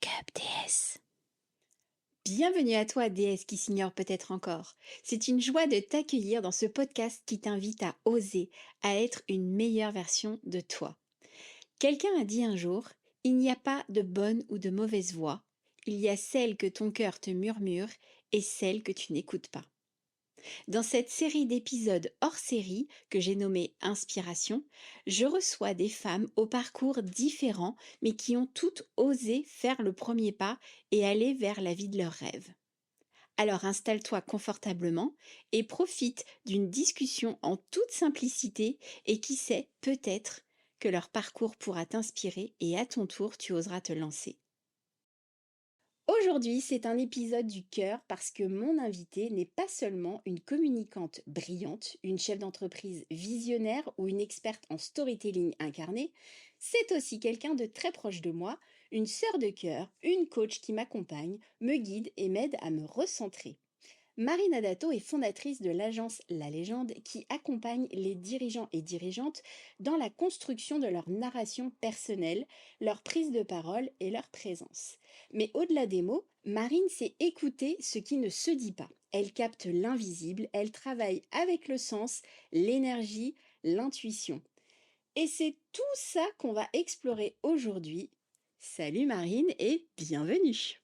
up, DS. Bienvenue à toi, DS qui s'ignore peut-être encore. C'est une joie de t'accueillir dans ce podcast qui t'invite à oser, à être une meilleure version de toi. Quelqu'un a dit un jour, il n'y a pas de bonne ou de mauvaise voix, il y a celle que ton cœur te murmure et celle que tu n'écoutes pas. Dans cette série d'épisodes hors série que j'ai nommée Inspiration, je reçois des femmes au parcours différents mais qui ont toutes osé faire le premier pas et aller vers la vie de leurs rêves. Alors installe-toi confortablement et profite d'une discussion en toute simplicité et qui sait, peut-être que leur parcours pourra t'inspirer et à ton tour tu oseras te lancer. Aujourd'hui, c'est un épisode du cœur parce que mon invitée n'est pas seulement une communicante brillante, une chef d'entreprise visionnaire ou une experte en storytelling incarnée, c'est aussi quelqu'un de très proche de moi, une sœur de cœur, une coach qui m'accompagne, me guide et m'aide à me recentrer. Marina Dato est fondatrice de l'agence La Légende qui accompagne les dirigeants et dirigeantes dans la construction de leur narration personnelle, leur prise de parole et leur présence. Mais au-delà des mots, Marine sait écouter ce qui ne se dit pas. Elle capte l'invisible, elle travaille avec le sens, l'énergie, l'intuition. Et c'est tout ça qu'on va explorer aujourd'hui. Salut Marine et bienvenue.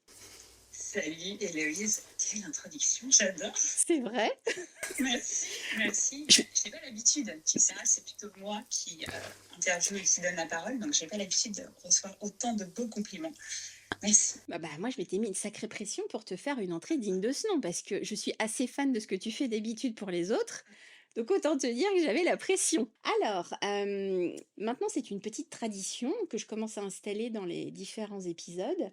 Salut Héloïse, quelle introduction, j'adore. C'est vrai? Merci, merci. Je n'ai pas l'habitude, tu sais, c'est plutôt moi qui interviewe et qui donne la parole, donc je n'ai pas l'habitude de recevoir autant de beaux compliments. Merci. Moi, je m'étais mis une sacrée pression pour te faire une entrée digne de ce nom, parce que je suis assez fan de ce que tu fais d'habitude pour les autres. Donc autant te dire que j'avais la pression. Alors, maintenant c'est une petite tradition que je commence à installer dans les différents épisodes.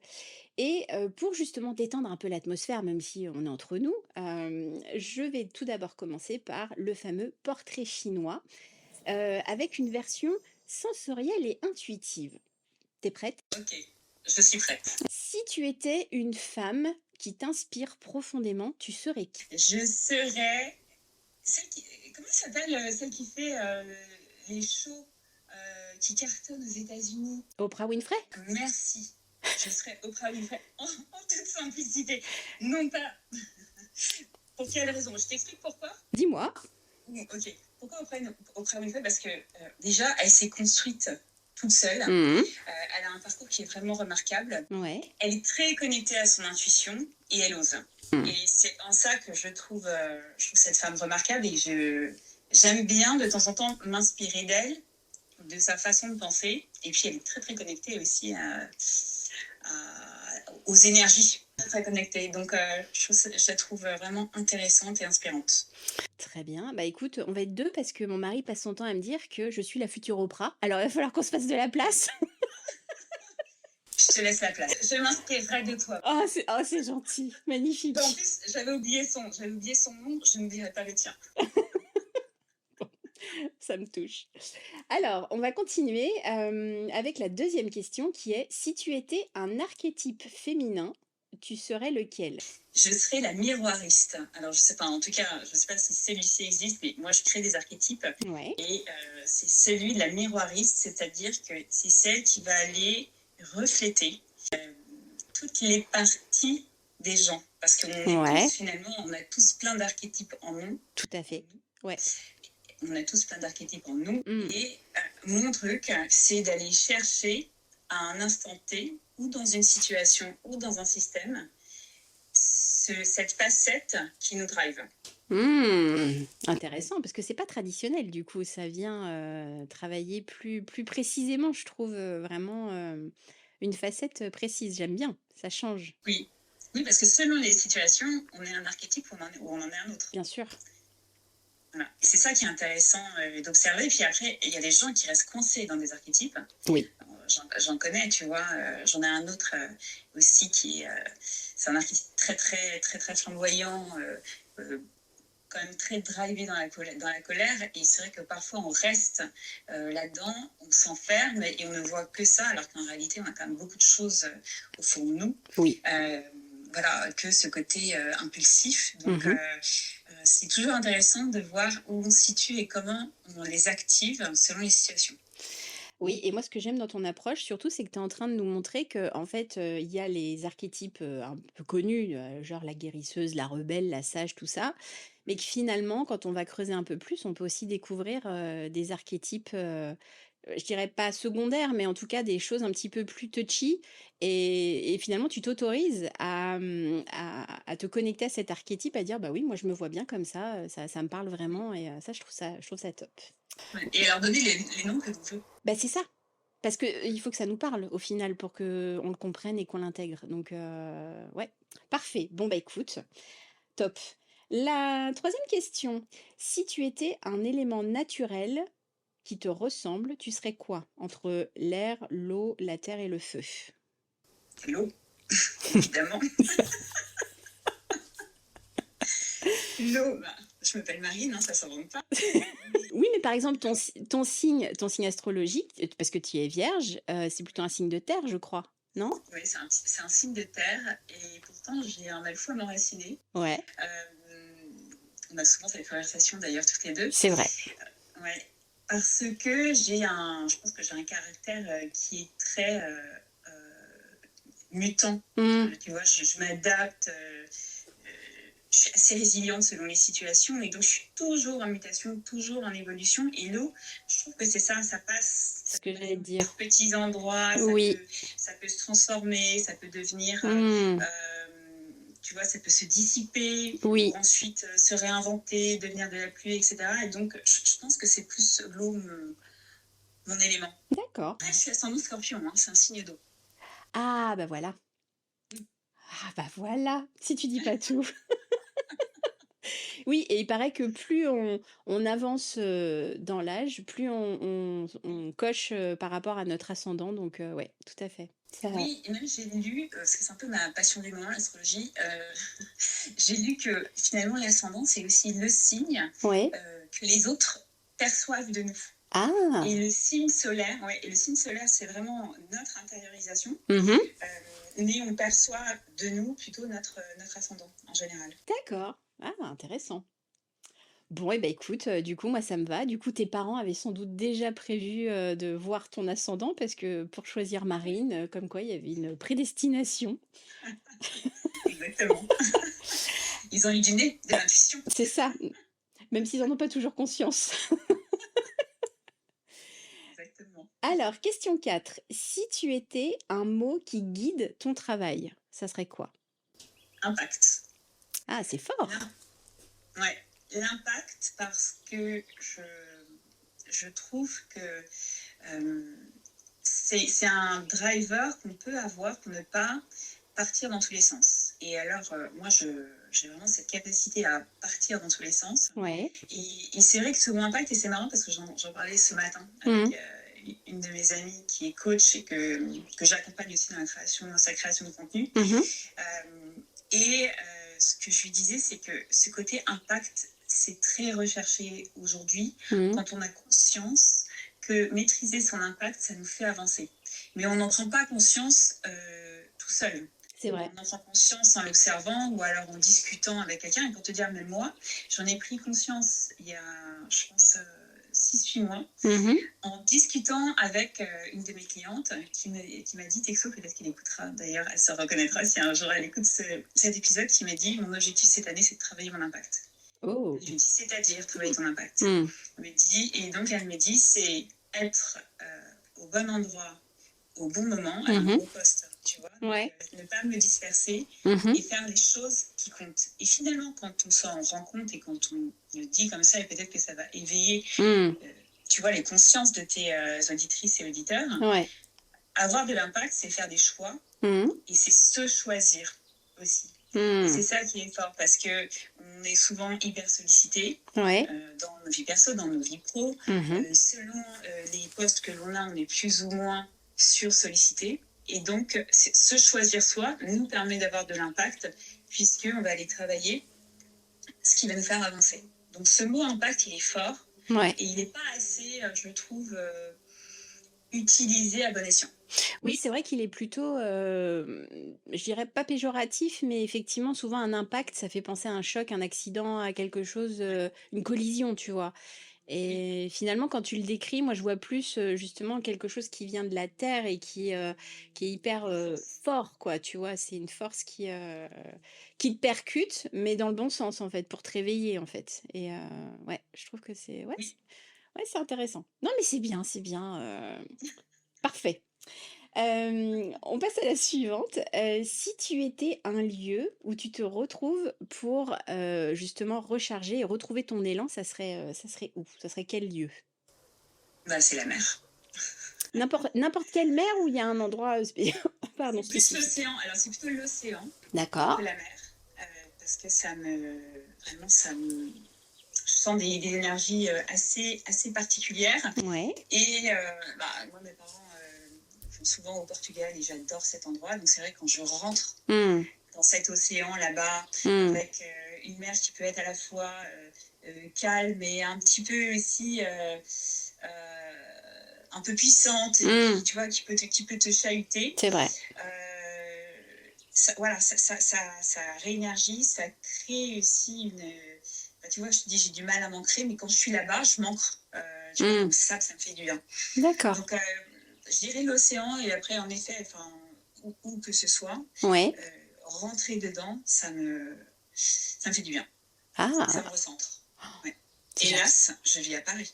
Et pour justement détendre un peu l'atmosphère, même si on est entre nous, je vais tout d'abord commencer par le fameux portrait chinois, avec une version sensorielle et intuitive. T'es prête? Ok, je suis prête. Si tu étais une femme qui t'inspire profondément, tu serais qui? Je serais celle qui... Comment s'appelle celle qui fait les shows qui cartonnent aux États-Unis? Oprah Winfrey? Merci. Je serais Oprah Winfrey en toute simplicité. Non pas... Pour quelle raison? Je t'explique pourquoi. Dis-moi. Ok. Pourquoi Oprah Winfrey? Parce que déjà, elle s'est construite toute seule. Mmh. Elle a un parcours qui est vraiment remarquable. Ouais. Elle est très connectée à son intuition et elle ose. Et c'est en ça que je trouve cette femme remarquable et j'aime bien de temps en temps m'inspirer d'elle, de sa façon de penser. Et puis, elle est très, très connectée aussi aux énergies. Très connectée. Donc, je la trouve vraiment intéressante et inspirante. Très bien. Bah écoute, on va être deux parce que mon mari passe son temps à me dire que je suis la future Oprah. Alors il va falloir qu'on se fasse de la place. Je te laisse la place. Je m'inspirerai de toi. C'est gentil. Magnifique. En plus, j'avais oublié son nom. Je ne dirai pas le tien. Ça me touche. Alors, on va continuer avec la deuxième question qui est, si tu étais un archétype féminin, tu serais lequel? Je serais la miroiriste. Alors, je sais pas, en tout cas, je sais pas si celui-ci existe, mais moi, je crée des archétypes. Ouais. Et c'est celui de la miroiriste, c'est-à-dire que c'est celle qui va aller refléter toutes les parties des gens. Parce qu'on est tous, finalement, on a tous plein d'archétypes en nous. Tout à fait. Ouais. On a tous plein d'archétypes en nous. Et mon truc, c'est d'aller chercher à un instant T, ou dans une situation, ou dans un système, cette facette qui nous drive. Intéressant, parce que c'est pas traditionnel, du coup, ça vient travailler plus précisément, je trouve, vraiment une facette précise. J'aime bien, ça change. Oui, parce que selon les situations, on est un archétype ou on en est un autre. Bien sûr. Voilà. Et c'est ça qui est intéressant d'observer. Puis après, il y a des gens qui restent coincés dans des archétypes. Oui. J'en connais, tu vois. J'en ai un autre aussi qui c'est un archétype très, très, très, très flamboyant, quand même très drivé dans la colère. Et c'est vrai que parfois, on reste là-dedans, on s'enferme et on ne voit que ça, alors qu'en réalité, on a quand même beaucoup de choses au fond de nous. Oui. Voilà, que ce côté impulsif. Donc, c'est toujours intéressant de voir où on se situe et comment on les active selon les situations. Oui, et moi, ce que j'aime dans ton approche, surtout, c'est que tu es en train de nous montrer que, en fait, il y a les archétypes un peu connus, genre la guérisseuse, la rebelle, la sage, tout ça, mais que finalement, quand on va creuser un peu plus, on peut aussi découvrir des archétypes, je dirais pas secondaires, mais en tout cas des choses un petit peu plus touchy. Et finalement, tu t'autorises à te connecter à cet archétype, à dire, bah oui, moi, je me vois bien comme ça me parle vraiment, et ça, je trouve ça top. Ouais. Et leur donner les noms que tu veux. Bah, c'est ça. Parce que, il faut que ça nous parle au final pour que on le comprenne et qu'on l'intègre. Donc, ouais, parfait. Bon, bah, écoute, top. La troisième question, si tu étais un élément naturel qui te ressemble, tu serais quoi? Entre l'air, l'eau, la terre et le feu? C'est l'eau, évidemment. L'eau, bah, je m'appelle Marine, hein, ça s'invente pas. Oui, mais par exemple, ton signe astrologique, parce que tu es vierge, c'est plutôt un signe de terre, je crois, non? Oui, c'est un signe de terre et pourtant j'ai un mal fou à m'enraciner. Ouais, On a souvent cette conversation d'ailleurs toutes les deux. c'est vrai. Ouais, parce que je pense que j'ai un caractère qui est très mutant. Mmh, Tu vois, je m'adapte, je suis assez résiliente selon les situations et donc je suis toujours en mutation, toujours en évolution. Et l'eau, je trouve que c'est ça, ça passe, c'est ça ce que peut j'allais passer te dans dire. des petits endroits, Oui. ça peut se transformer, ça peut devenir, Mmh, tu vois, ça peut se dissiper pour oui, ensuite se réinventer, devenir de la pluie, etc. Et donc, je pense que c'est plus l'eau mon élément. d'accord. Après, je suis ascendant scorpion, hein, c'est un signe d'eau. Ah, bah voilà. Ah, bah voilà, si tu dis pas tout. Oui, et il paraît que plus on avance dans l'âge, plus on coche par rapport à notre ascendant. Donc, ouais, tout à fait. Ça... Oui, et même j'ai lu, parce que c'est un peu ma passion du moment, l'astrologie, j'ai lu que finalement l'ascendant, c'est aussi le signe Ouais. que les autres perçoivent de nous. Ah. Et le signe solaire, ouais, et le signe solaire, c'est vraiment notre intériorisation, Mhm. euh, mais on perçoit de nous plutôt notre ascendant en général. D'accord. Ah, intéressant. Bon, et ben écoute, du coup, moi, ça me va. Du coup, tes parents avaient sans doute déjà prévu de voir ton ascendant parce que pour choisir Marine, comme quoi il y avait une prédestination. Exactement. Ils ont eu du nez, de l'intuition. C'est ça, même s'ils en ont pas toujours conscience. Exactement. Alors, question 4. Si tu étais un mot qui guide ton travail, ça serait quoi? Impact. Ah, c'est fort. Ouais, l'impact parce que je trouve que euh, c'est un driver qu'on peut avoir pour ne pas partir dans tous les sens. Et alors, moi, j'ai vraiment cette capacité à partir dans tous les sens. Ouais. Et c'est vrai que ce mot impact, et c'est marrant parce que j'en parlais ce matin avec Mhm. une de mes amies qui est coach et que j'accompagne aussi dans sa création de contenu. Mhm. Euh, et ce que je lui disais, c'est que ce côté impact, c'est très recherché aujourd'hui Mhm. quand on a conscience que maîtriser son impact, ça nous fait avancer. Mais on n'en prend pas conscience tout seul. C'est On vrai. en prend conscience en l'observant ou alors en discutant avec quelqu'un. Et pour te dire, même moi, j'en ai pris conscience il y a, je pense, 6-8 mois, Mhm. en discutant avec une de mes clientes qui m'a dit, texto, peut-être qu'elle écoutera d'ailleurs, elle se reconnaîtra si un jour elle écoute cet épisode, qui m'a dit, mon objectif cette année, c'est de travailler mon impact. Oh. Je lui dis, c'est-à-dire travailler ton impact. Mhm. Elle me dit, et donc elle me dit, c'est être au bon endroit, au bon moment, à un Mhm. bon poste, tu vois. Donc, Ouais. ne pas me disperser Mhm. et faire les choses qui comptent. Et finalement, quand on s'en rend compte et quand on le dit comme ça, et peut-être que ça va éveiller Mhm. tu vois, les consciences de tes auditrices et auditeurs. Ouais. Avoir de l'impact, c'est faire des choix Mhm. et c'est se choisir aussi. Et c'est Mhm. ça qui est fort parce que on est souvent hyper sollicité Ouais. dans nos vies perso, dans nos vies pro. Mhm. Selon les postes que l'on a, on est plus ou moins sur-sollicité. Et donc, se choisir soi nous permet d'avoir de l'impact puisqu'on va aller travailler ce qui va nous faire avancer. Donc, ce mot impact, il est fort Ouais. et il n'est pas assez, je trouve, utilisé à bon escient. Oui, c'est vrai qu'il est plutôt, je dirais pas péjoratif, mais effectivement, souvent un impact, ça fait penser à un choc, un accident, à quelque chose, une collision, tu vois? Oui, Et finalement, quand tu le décris, moi, je vois plus, justement quelque chose qui vient de la terre et qui est hyper, une force. fort, quoi, tu vois? C'est une force qui te percute, mais dans le bon sens, en fait, pour te réveiller, en fait et ouais, je trouve que c'est ouais, Oui, ouais, c'est intéressant. Non, mais c'est bien, parfait. On passe à la suivante. Si tu étais un lieu où tu te retrouves pour, justement recharger et retrouver ton élan, ça serait où? Ça serait quel lieu? bah, c'est la mer. N'importe quelle mer ou il y a un endroit, pardon, C'est plus spécifique? l'océan. Alors, c'est plutôt l'océan D'accord. que la mer. Parce que vraiment, je sens des énergies assez particulières. Ouais. Et bah, moi, mes parents vont souvent au Portugal et j'adore cet endroit. Donc, c'est vrai, quand je rentre Mmh. dans cet océan là-bas, Mmh. avec une mer qui peut être à la fois calme et un petit peu aussi un peu puissante, et Mmh. qui peut te chahuter. C'est vrai. Voilà, ça réénergie, ça crée aussi une. Bah, tu vois, je te dis, j'ai du mal à m'ancrer, mais quand je suis là-bas, je m'ancre. Tu vois, Mmh. donc ça me fait du bien. D'accord. Donc, je dirais l'océan, et après, en effet, enfin, où que ce soit, Ouais. rentrer dedans, ça me fait du bien. Ça me Ah! recentre. Ouais. C'est bien. Hélas, je vis à Paris.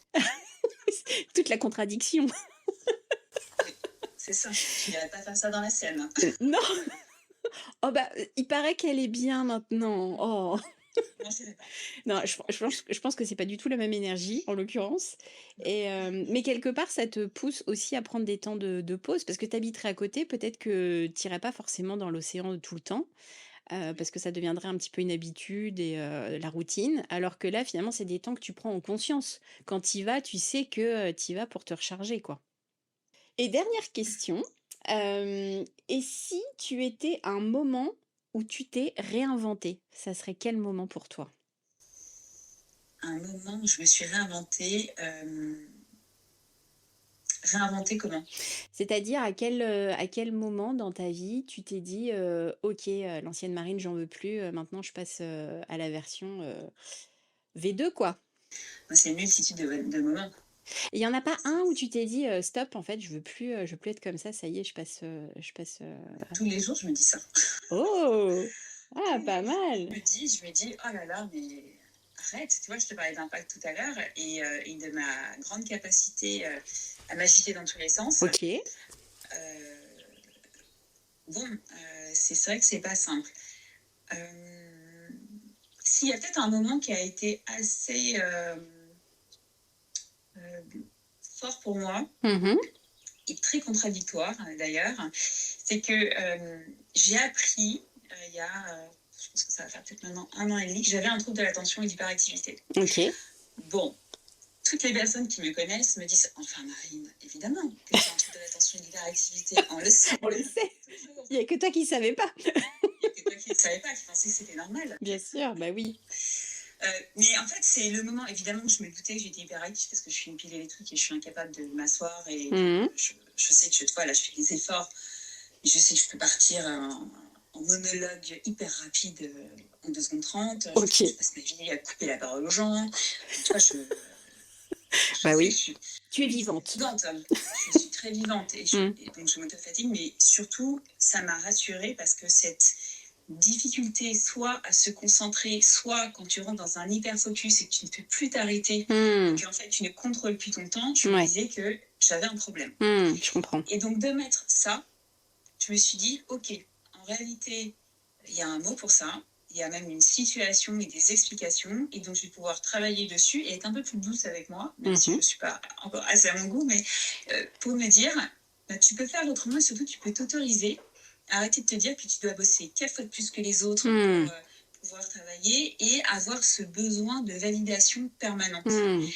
Toute la contradiction. Oui, c'est ça. Je n'irais pas faire ça dans la Seine. Non! Oh bah, il paraît qu'elle est bien maintenant. Oh! Non, je n'irais pas. Non, je pense que c'est pas du tout la même énergie, en l'occurrence et mais quelque part, ça te pousse aussi à prendre des temps de pause parce que tu habiterais à côté, peut-être que tu irais pas forcément dans l'océan tout le temps, Oui, parce que ça deviendrait un petit peu une habitude et la routine. Alors que là, finalement, c'est des temps que tu prends en conscience. Quand tu y vas, tu sais que, tu y vas pour te recharger, quoi. Et dernière question, et si tu étais un moment où tu t'es réinventé, ça serait quel moment pour toi? un moment où je me suis réinventée. Réinventée comment? C'est-à-dire à quel moment dans ta vie tu t'es dit, «OK, l'ancienne marine, j'en veux plus, maintenant je passe, à la version, V2 quoi». Moi, c'est une multitude de moments. Il y en a pas un C'est où tu t'es dit, «Stop, en fait, je veux plus être comme ça y est, tous les jours, je me dis ça. Oh! Tous Ah, les pas jours, mal! je me dis, oh là là, mais arrête. Tu vois, je te parlais d'impact tout à l'heure et de ma grande capacité à m'agiter dans tous les sens. OK. Euh, bon, c'est vrai que c'est pas simple. Euh, S'il y a peut-être un moment qui a été assez euh, fort pour moi, Mmh. et très contradictoire d'ailleurs, c'est que j'ai appris il y a, je pense que ça va faire peut-être maintenant 1 an et demi, que j'avais un trouble de l'attention et d'hyperactivité. OK. Bon, toutes les personnes qui me connaissent me disent, enfin Marine, évidemment que tu as un trouble de l'attention et de l'hyperactivité, on le sait, On le sait, toujours. il y a que toi qui savais pas. Il n'y a que toi qui ne savais pas, qui pensais que c'était normal. Bien sûr, bah oui. Mais en fait, c'est le moment, évidemment, que je me doutais que j'étais hyperactive parce que je suis une pile électrique et je suis incapable de m'asseoir. Et Mmh. je sais que là, je fais des efforts. Et je sais que je peux partir en monologue hyper rapide en 2 secondes 30. Je OK. passe ma vie à couper la parole aux gens. Tu vois, je Bah sais que oui, tu es je suis vivante. vivante. Je suis très vivante. Mmh. Et donc, je m'auto-fatigue. Mais surtout, ça m'a rassurée parce que cette difficulté, soit à se concentrer, soit quand tu rentres dans un hyper focus et que tu ne peux plus t'arrêter et Mmh. qu'en fait, tu ne contrôles plus ton temps, je me Ouais. disais que j'avais un problème. Mmh, je comprends. Et donc, de mettre ça, je me suis dit, ok, en réalité, il y a un mot pour ça, il y a même une situation et des explications, et donc je vais pouvoir travailler dessus et être un peu plus douce avec moi, même si je Mmh. ne suis pas encore assez à mon goût, mais pour me dire, bah, tu peux faire autrement et surtout tu peux t'autoriser, arrêter de te dire que tu dois bosser 4 fois de plus que les autres pour Mmh. pouvoir travailler et avoir ce besoin de validation permanente. Mmh.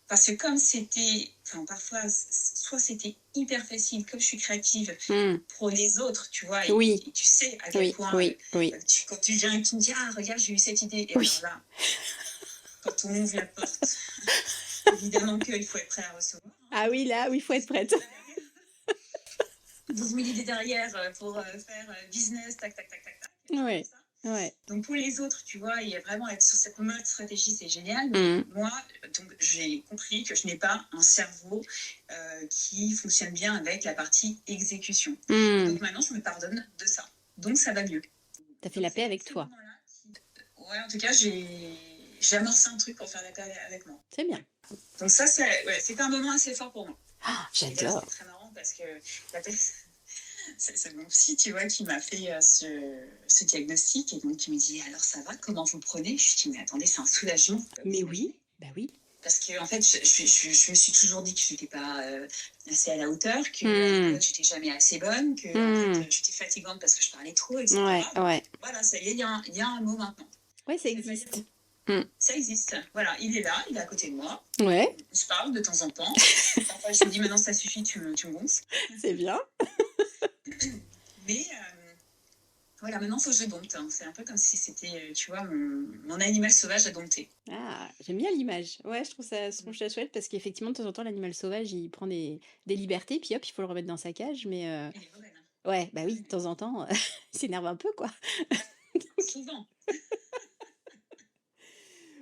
Parce que comme c'était, enfin parfois, soit c'était hyper facile, comme je suis créative, Mmh. pour les autres, tu vois, Oui, et tu sais à quel oui, point, oui, oui, quand tu viens et que tu me dis, ah, regarde, j'ai eu cette idée, et alors oui. là, quand on ouvre la porte, évidemment qu'il faut être prêt à recevoir, hein, Ah oui, 12 000 là, oui, il idées faut être prête. derrière, 12 000 idées derrière pour faire business, tac, tac, tac, tac, tac, et tout Ouais. ça. Ouais. Donc pour les autres, tu vois, il y a vraiment être sur cette mode stratégie, c'est génial. Mais Mmh. moi, donc j'ai compris que je n'ai pas un cerveau qui fonctionne bien avec la partie exécution. Et Mmh. donc maintenant, je me pardonne de ça. Donc ça va mieux. Tu fait Donc la paix c'est avec ces toi. moments-là qui... Ouais, en tout cas, j'ai amorcé un truc pour faire la paix avec moi. C'est bien. Donc ça, c'était un moment assez fort pour moi. Ah, Et d'ailleurs, c'était j'adore. très marrant parce que la paix, c'est mon psy, tu vois, qui m'a fait ce diagnostic et donc qui me dit alors ça va, comment vous le prenez? Je lui dis mais attendez, c'est un soulagement, faut pas vous Mais oui, imaginer. bah oui. Parce que en fait, je me suis toujours dit que je n'étais pas assez à la hauteur, que à Mmh. l'école j'étais jamais assez bonne, que en fait Mmh. j'étais fatigante parce que je parlais trop, etc. Ouais, Donc ouais. voilà, ça y est, il y a un mot maintenant. Ouais, ça Je vais pas dire existe. non. Mmh. Ça existe. Voilà, il est là, il est à côté de moi. Ouais, On se parle de temps en temps. Parfois, je me dis maintenant ça suffit, tu me gonfles. c'est bien. Mais voilà, maintenant, il faut que je dompte. Hein. C'est un peu comme si c'était, tu vois, mon animal sauvage à dompter. Ah, j'aime bien l'image. Ouais, je trouve ça chouette parce qu'effectivement, de temps en temps, l'animal sauvage, il prend des libertés, puis hop, il faut le remettre dans sa cage. Mais Il est rebelle. Hein. ouais, bah oui, Ouais. de temps en temps, il s'énerve un peu, quoi. Souvent.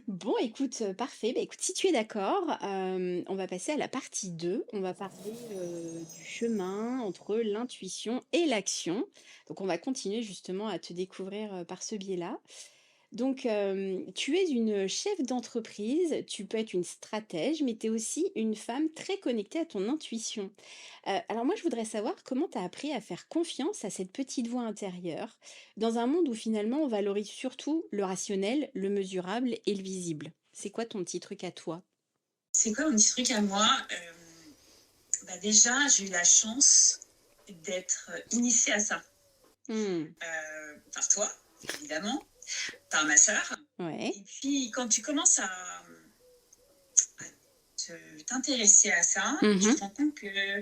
Bon, écoute, parfait. Bah, écoute, si tu es d'accord, on va passer à la partie 2. On va parler, du chemin entre l'intuition et l'action. Donc on va continuer justement à te découvrir, par ce biais-là. Donc, tu es une chef d'entreprise, tu peux être une stratège, mais tu es aussi une femme très connectée à ton intuition. Alors moi, je voudrais savoir comment tu as appris à faire confiance à cette petite voix intérieure, dans un monde où finalement on valorise surtout le rationnel, le mesurable et le visible. C'est quoi ton petit truc à toi? C'est quoi mon petit truc à moi bah déjà, j'ai eu la chance d'être initiée à ça. Mmh. Par toi, évidemment, par ma sœur. Ouais. Et puis, quand tu commences à t'intéresser à ça, tu Mmh. te rends compte que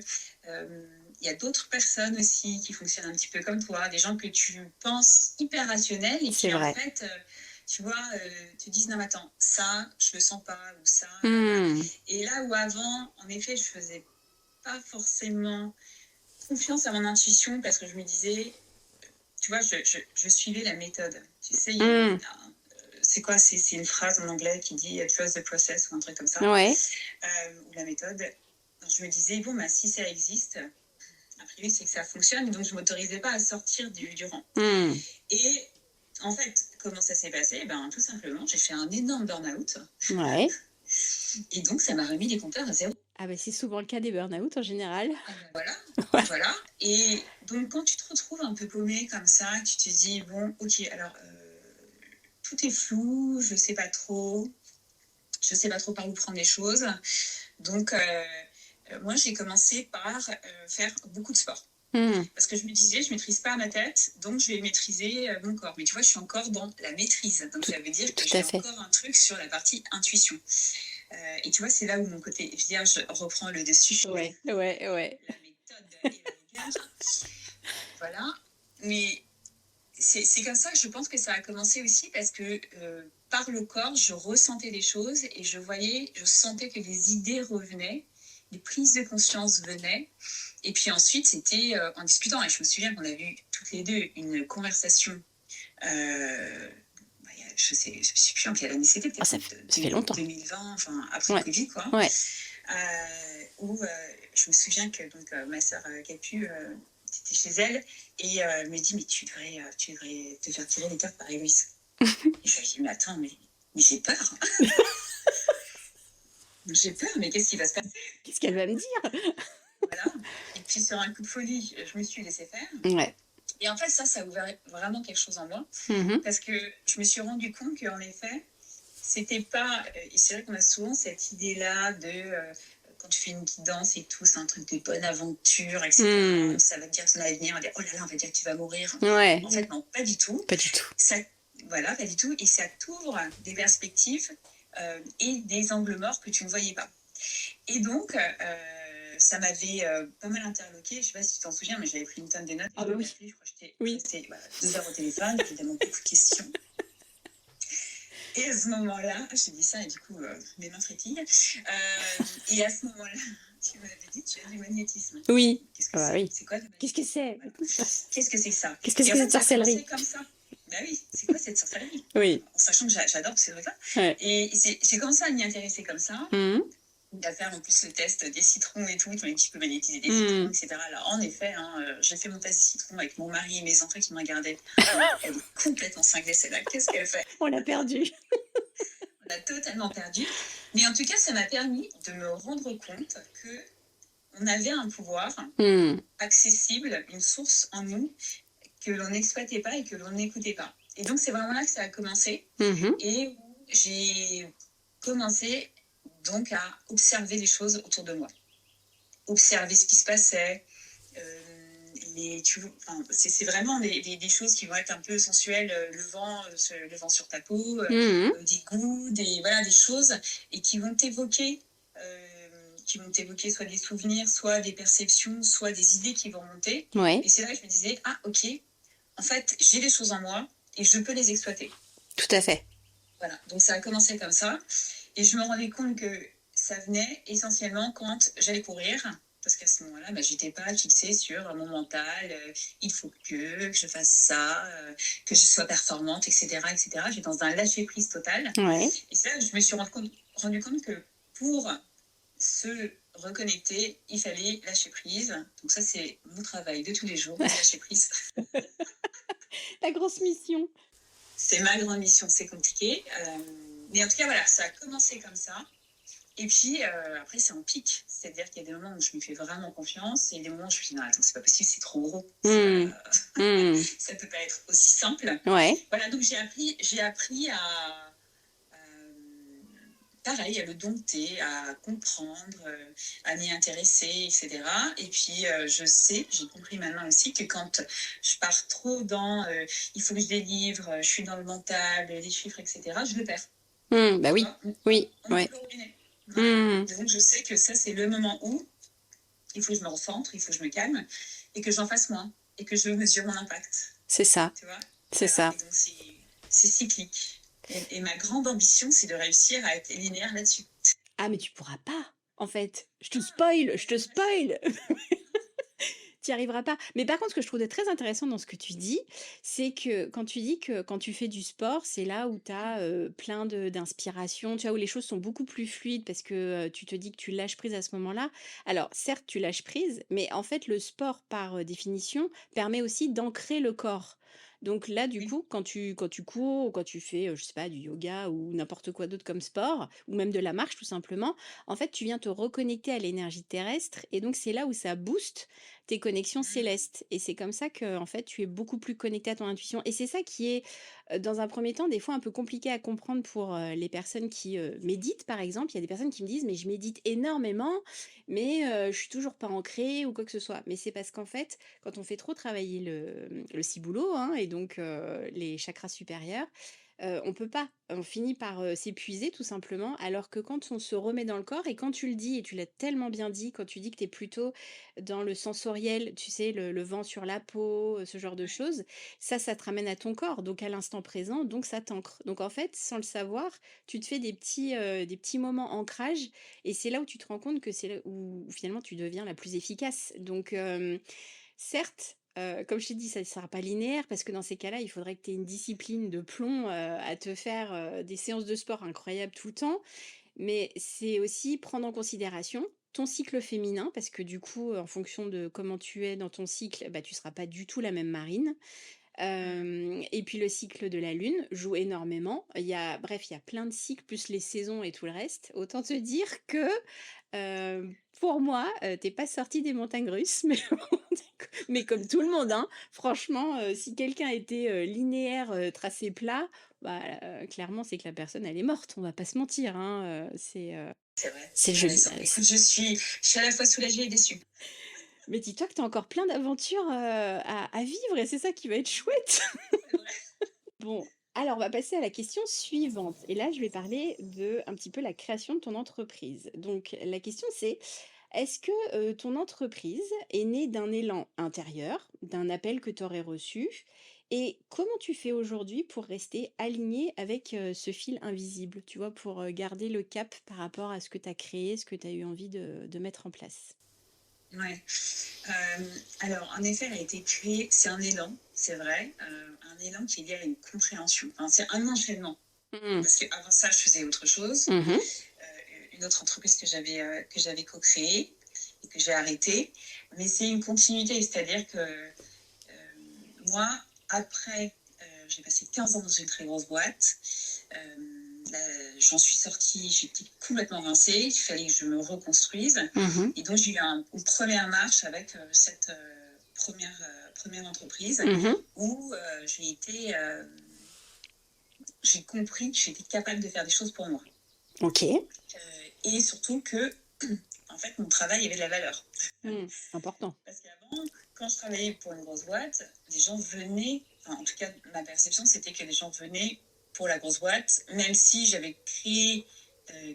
il y a d'autres personnes aussi qui fonctionnent un petit peu comme toi, des gens que tu penses hyper rationnels et C'est qui en vrai. fait, tu vois, te disent non mais attends, ça je le sens pas ou ça, voilà. Mmh. Et là où avant, en effet, je faisais pas forcément confiance à mon intuition parce que je me disais, tu vois, je suivais la méthode. Tu sais, Mmh. c'est quoi? C'est une phrase en anglais qui dit trust the process ou un truc comme ça, Ouais. ou la méthode. Donc, je me disais, bon, bah, si ça existe, a priori, c'est que ça fonctionne, donc je ne m'autorisais pas à sortir du rang. Mmh. Et en fait, comment ça s'est passé? Ben, tout simplement, j'ai fait un énorme burn-out. Ouais. Et donc, ça m'a remis les compteurs à zéro. Ah bah, c'est souvent le cas des burn-out en général. Ah ben voilà, Ouais. voilà. Et donc, quand tu te retrouves un peu paumé comme ça, tu te dis, bon, ok, alors, tout est flou, je sais pas trop par où prendre les choses. Donc, moi, j'ai commencé par faire beaucoup de sport. Mmh. Parce que je me disais, je maîtrise pas ma tête, donc je vais maîtriser mon corps. Mais tu vois, je suis encore dans la maîtrise. Donc, Tout ça veut dire que tout à j'ai fait. encore un truc sur la partie intuition. Et tu vois, c'est là où mon côté vierge reprend le dessus sur Ouais, ouais, ouais. la méthode et le langage. Voilà. Mais c'est comme ça que je pense que ça a commencé aussi parce que par le corps, je ressentais des choses et je sentais que les idées revenaient, les prises de conscience venaient. Et puis ensuite, c'était en discutant. Et je me souviens qu'on a eu toutes les deux une conversation. Je sais plus en quelle année c'était, Ah, peut-être en ça fait longtemps. 2020, enfin après le Ouais, Covid, quoi. ouais. Où je me souviens que donc, ma sœur Capu était chez elle et elle me dit mais tu devrais te faire tirer les cartes par Héloïse. Et je lui dis mais attends, mais j'ai peur. J'ai peur, mais qu'est-ce qui va se passer? Qu'est-ce qu'elle va me dire? Voilà. Et puis sur un coup de folie, je me suis laissée faire. Ouais. Et en fait, ça a ouvert vraiment quelque chose en moi. Mmh. Parce que je me suis rendu compte qu'en effet, c'était pas. Et c'est vrai qu'on a souvent cette idée-là de. Quand tu fais une guidance et tout, c'est un truc de bonne aventure, etc. Mmh. Ça va te dire ton avenir, on va dire oh là là, on va dire que tu vas mourir. Ouais, En fait, non, pas du tout. pas du tout. Ça, voilà, pas du tout. Et ça t'ouvre des perspectives et des angles morts que tu ne voyais pas. Et donc, ça m'avait pas mal interloqué. Je ne sais pas si tu t'en souviens, mais j'avais pris une tonne de notes. Ah bah oui. Je crois que j'étais Oui. restée 2 heures au téléphone, évidemment beaucoup de questions. Et à ce moment-là, je dis ça et du coup, mes mains frétillent. Et à ce moment-là, tu m'avais dit tu as du magnétisme. Oui. Qu'est-ce que Ah bah c'est? oui. C'est quoi le Qu'est-ce que magnétisme? c'est? Voilà. Qu'est-ce que c'est que ça? Qu'est-ce que Et c'est en que fait, cette ça a commencé sorcellerie? comme ça. bah oui, c'est quoi cette sorcellerie? Oui. En sachant que j'adore ces trucs-là. Ouais. Et j'ai commencé à m'y intéresser comme ça, Mmh. à faire en plus le test des citrons et tout, tu m'as dit que tu peux magnétiser des citrons, Mmh. etc. Alors en effet, hein, j'ai fait mon test des citrons avec mon mari et mes enfants qui me regardaient. Elle est complètement cinglée celle-là, qu'est-ce qu'elle fait? On l'a perdu. On l'a totalement perdue. Mais en tout cas, ça m'a permis de me rendre compte que on avait un pouvoir Mmh. accessible, une source en nous que l'on n'exploitait pas et que l'on n'écoutait pas. Et donc c'est vraiment là que ça a commencé Mmh. et où j'ai commencé donc à observer les choses autour de moi, observer ce qui se passait. C'est vraiment des choses qui vont être un peu sensuelles, le vent sur ta peau, Mmh. des goûts, voilà, des choses, et qui vont t'évoquer soit des souvenirs, soit des perceptions, soit des idées qui vont monter. Ouais, Et c'est là que je me disais, ah ok, en fait, j'ai des choses en moi et je peux les exploiter. tout à fait. Voilà, donc ça a commencé comme ça. Et je me rendais compte que ça venait essentiellement quand j'allais courir. Parce qu'à ce moment-là, bah, j'étais pas fixée sur mon mental, il faut que je fasse ça, que je sois performante, etc. etc. J'étais dans un lâcher-prise total. Ouais. Et c'est là que je me suis rendu compte que pour se reconnecter, il fallait lâcher prise. Donc ça, c'est mon travail de tous les jours, de lâcher prise. La grosse mission. C'est ma grande mission, c'est compliqué. Mais en tout cas, voilà, ça a commencé comme ça. Et puis, après, c'est en pic. C'est-à-dire qu'il y a des moments où je me fais vraiment confiance et des moments où je me dis, non, attends, c'est pas possible, c'est trop gros. Mmh. Mmh. Ça peut pas être aussi simple. Ouais. Voilà, donc j'ai appris pareil, à le dompter, à comprendre, à m'y intéresser, etc. Et puis, j'ai compris maintenant aussi que quand je pars trop dans il faut que je délivre, je suis dans le mental, les chiffres, etc., je le perds. Mmh. Bah Tu oui. vois, Oui. on me Ouais. coule au robinet. Voilà. Mmh. Donc, je sais que ça, c'est le moment où il faut que je me recentre, il faut que je me calme et que j'en fasse moins et que je mesure mon impact. C'est ça. Tu vois, C'est voilà. ça. Et donc, c'est cyclique. Et ma grande ambition, c'est de réussir à être linéaire là-dessus. Ah, mais tu pourras pas, en fait. Je te spoil, je te spoil. Tu y arriveras pas. Mais par contre, ce que je trouve de très intéressant dans ce que tu dis, c'est que quand tu dis que quand tu fais du sport, c'est là où tu as plein d'inspiration, tu vois, où les choses sont beaucoup plus fluides parce que tu te dis que tu lâches prise à ce moment-là. Alors, certes, tu lâches prise, mais en fait, le sport, par définition, permet aussi d'ancrer le corps. Donc là, du Oui. coup, quand tu cours ou quand tu fais, je sais pas, du yoga ou n'importe quoi d'autre comme sport, ou même de la marche tout simplement, en fait, tu viens te reconnecter à l'énergie terrestre et donc c'est là où ça booste tes connexions célestes. Et c'est comme ça que, en fait, tu es beaucoup plus connecté à ton intuition. Et c'est ça qui est, dans un premier temps, des fois un peu compliqué à comprendre pour les personnes qui méditent, par exemple. Il y a des personnes qui me disent, mais je médite énormément, mais je suis toujours pas ancrée ou quoi que ce soit. Mais c'est parce qu'en fait, quand on fait trop travailler le ciboulot, hein, et donc les chakras supérieurs, on peut pas. On finit par s'épuiser tout simplement, alors que quand on se remet dans le corps, et quand tu le dis, et tu l'as tellement bien dit, quand tu dis que tu es plutôt dans le sensoriel, tu sais, le vent sur la peau, ce genre de choses, ça te ramène à ton corps, donc à l'instant présent, donc ça t'ancre. Donc en fait, sans le savoir, tu te fais des petits moments ancrage, et c'est là où tu te rends compte que c'est là où finalement tu deviens la plus efficace. Donc certes, comme je t'ai dit, ça ne sera pas linéaire parce que dans ces cas-là, il faudrait que tu aies une discipline de plomb, à te faire, des séances de sport incroyables tout le temps. Mais c'est aussi prendre en considération ton cycle féminin parce que du coup, en fonction de comment tu es dans ton cycle, bah, tu seras pas du tout la même Marine. Et puis le cycle de la lune joue énormément. Il y a plein de cycles, plus les saisons et tout le reste. Autant te dire que, pour moi, tu pas sortie des montagnes russes, mais mais comme tout le monde, hein. Franchement, si quelqu'un était, linéaire, tracé plat, bah, clairement, c'est que la personne, elle est morte, on va pas se mentir, hein, C'est vrai, c'est le tu as jeu raison. Écoute, je suis à la fois soulagée et déçue. mais dis-toi que tu as encore plein d'aventures, à vivre et c'est ça qui va être chouette. C'est vrai. Bon, alors on va passer à la question suivante et là, je vais parler de un petit peu la création de ton entreprise. Donc la question c'est: est-ce que, ton entreprise est née d'un élan intérieur, d'un appel que tu aurais reçu? Et comment tu fais aujourd'hui pour rester aligné avec, ce fil invisible, tu vois? Pour, garder le cap par rapport à ce que tu as créé, ce que tu as eu envie de mettre en place? Ouais. Alors, en effet, elle a été créée, c'est un élan, c'est vrai, un élan qui est lié à une compréhension. Enfin, c'est un enchaînement. Mmh. Parce qu'avant ça, je faisais autre chose, Mmh. une autre entreprise que j'avais co-créée et que j'ai arrêtée. Mais c'est une continuité, c'est-à-dire que moi, après, j'ai passé 15 ans dans une très grosse boîte. Euh, J'en suis sortie, j'étais complètement rincée, il fallait que je me reconstruise. Mmh. Et donc, j'ai eu une première marche avec cette première entreprise Mmh. où j'ai compris que j'étais capable de faire des choses pour moi. OK. Et surtout que, en fait, mon travail avait de la valeur. Mmh. Important. Parce qu'avant, quand je travaillais pour une grosse boîte, les gens venaient, enfin, en tout cas, ma perception, c'était que les gens venaient pour la grosse boîte, même si j'avais créé euh,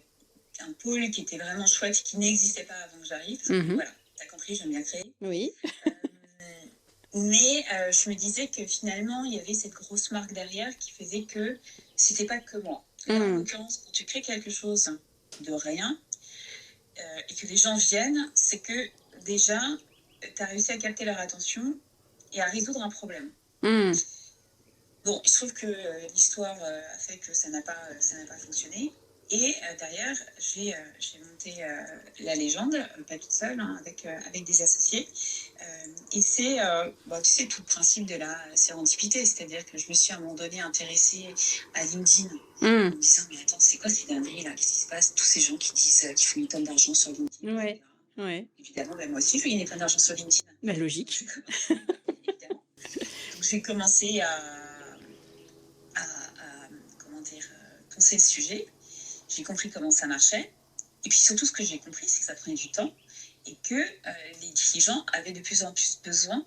un pôle qui était vraiment chouette, qui n'existait pas avant que j'arrive. Mmh. Voilà, t'as compris, j'aime bien créer. Oui. Euh, mais je me disais que finalement, il y avait cette grosse marque derrière qui faisait que c'était pas que moi. Là, en Mmh. l'occurrence, quand tu crées quelque chose de rien et que les gens viennent, c'est que déjà, tu as réussi à capter leur attention et à résoudre un problème. Mmh. Bon, il se trouve que l'histoire a fait que ça n'a pas fonctionné. Et derrière, j'ai monté la légende, pas toute seule, hein, avec des associés. Et c'est, tu sais, tout le principe de la sérendipité. C'est-à-dire que je me suis à un moment donné intéressée à LinkedIn en Mmh. me disant, mais attends, c'est quoi ces dingueries là? Qu'est-ce qui se passe? Tous ces gens qui disent qu'ils font une tonne d'argent sur LinkedIn, Ouais. etc. Ouais. Évidemment, moi aussi, je fais une tonne d'argent sur LinkedIn. Bah, Donc, logique. j'ai commencé, évidemment. Donc, j'ai commencé comment dire, penser le sujet. J'ai compris comment ça marchait. Et puis surtout, ce que j'ai compris, c'est que ça prenait du temps et que les dirigeants avaient de plus en plus besoin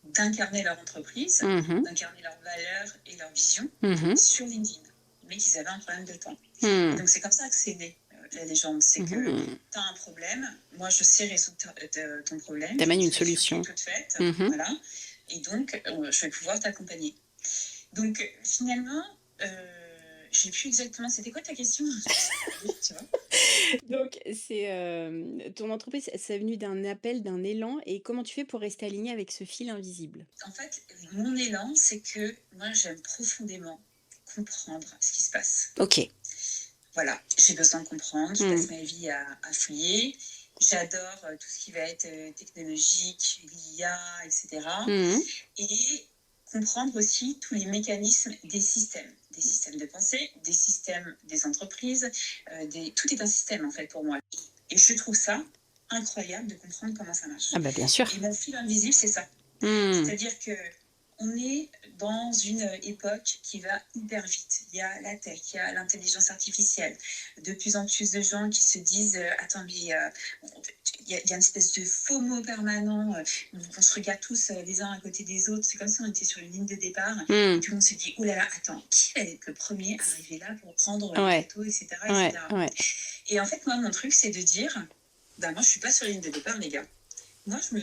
d'incarner leur entreprise, Mmh. d'incarner leurs valeurs et leur vision Mmh. sur LinkedIn, mais qu'ils avaient un problème de temps. Et Mmh. donc c'est comme ça que c'est né, la légende. C'est que Mmh. tu as un problème, moi je sais résoudre ton problème, j'ai Tu une une solution qui est solution. toute faite, Mmh. voilà, et donc je vais pouvoir t'accompagner. Donc finalement, je sais plus exactement, c'était quoi ta question? Tu vois. Donc c'est, ton entreprise, c'est venu d'un appel, d'un élan et comment tu fais pour rester aligné avec ce fil invisible? En fait, mon élan, c'est que moi, j'aime profondément comprendre ce qui se passe. OK. Voilà, j'ai besoin de comprendre, je Mmh. passe ma vie à fouiller. J'adore tout ce qui va être technologique, l'IA, etc. Mmh. Et comprendre aussi tous les mécanismes des systèmes de pensée, des systèmes des entreprises, tout est un système en fait pour moi. Et je trouve ça incroyable de comprendre comment ça marche. Ah bah, bien sûr. Et mon fil invisible, c'est ça. Mmh. C'est-à-dire que on est dans une époque qui va hyper vite. Il y a la tech, il y a l'intelligence artificielle. De plus en plus de gens qui se disent attends, mais il y a une espèce de FOMO permanent. On se regarde tous les uns à côté des autres. C'est comme si on était sur une ligne de départ. Et Mmh. puis on se dit oh là là, attends, qui va être le premier à arriver là pour prendre les Ouais. photos, etc., Ouais, etc. ouais. Et en fait, moi, mon truc, c'est de dire bah, moi, je suis pas sur la ligne de départ, les gars. Moi, je vais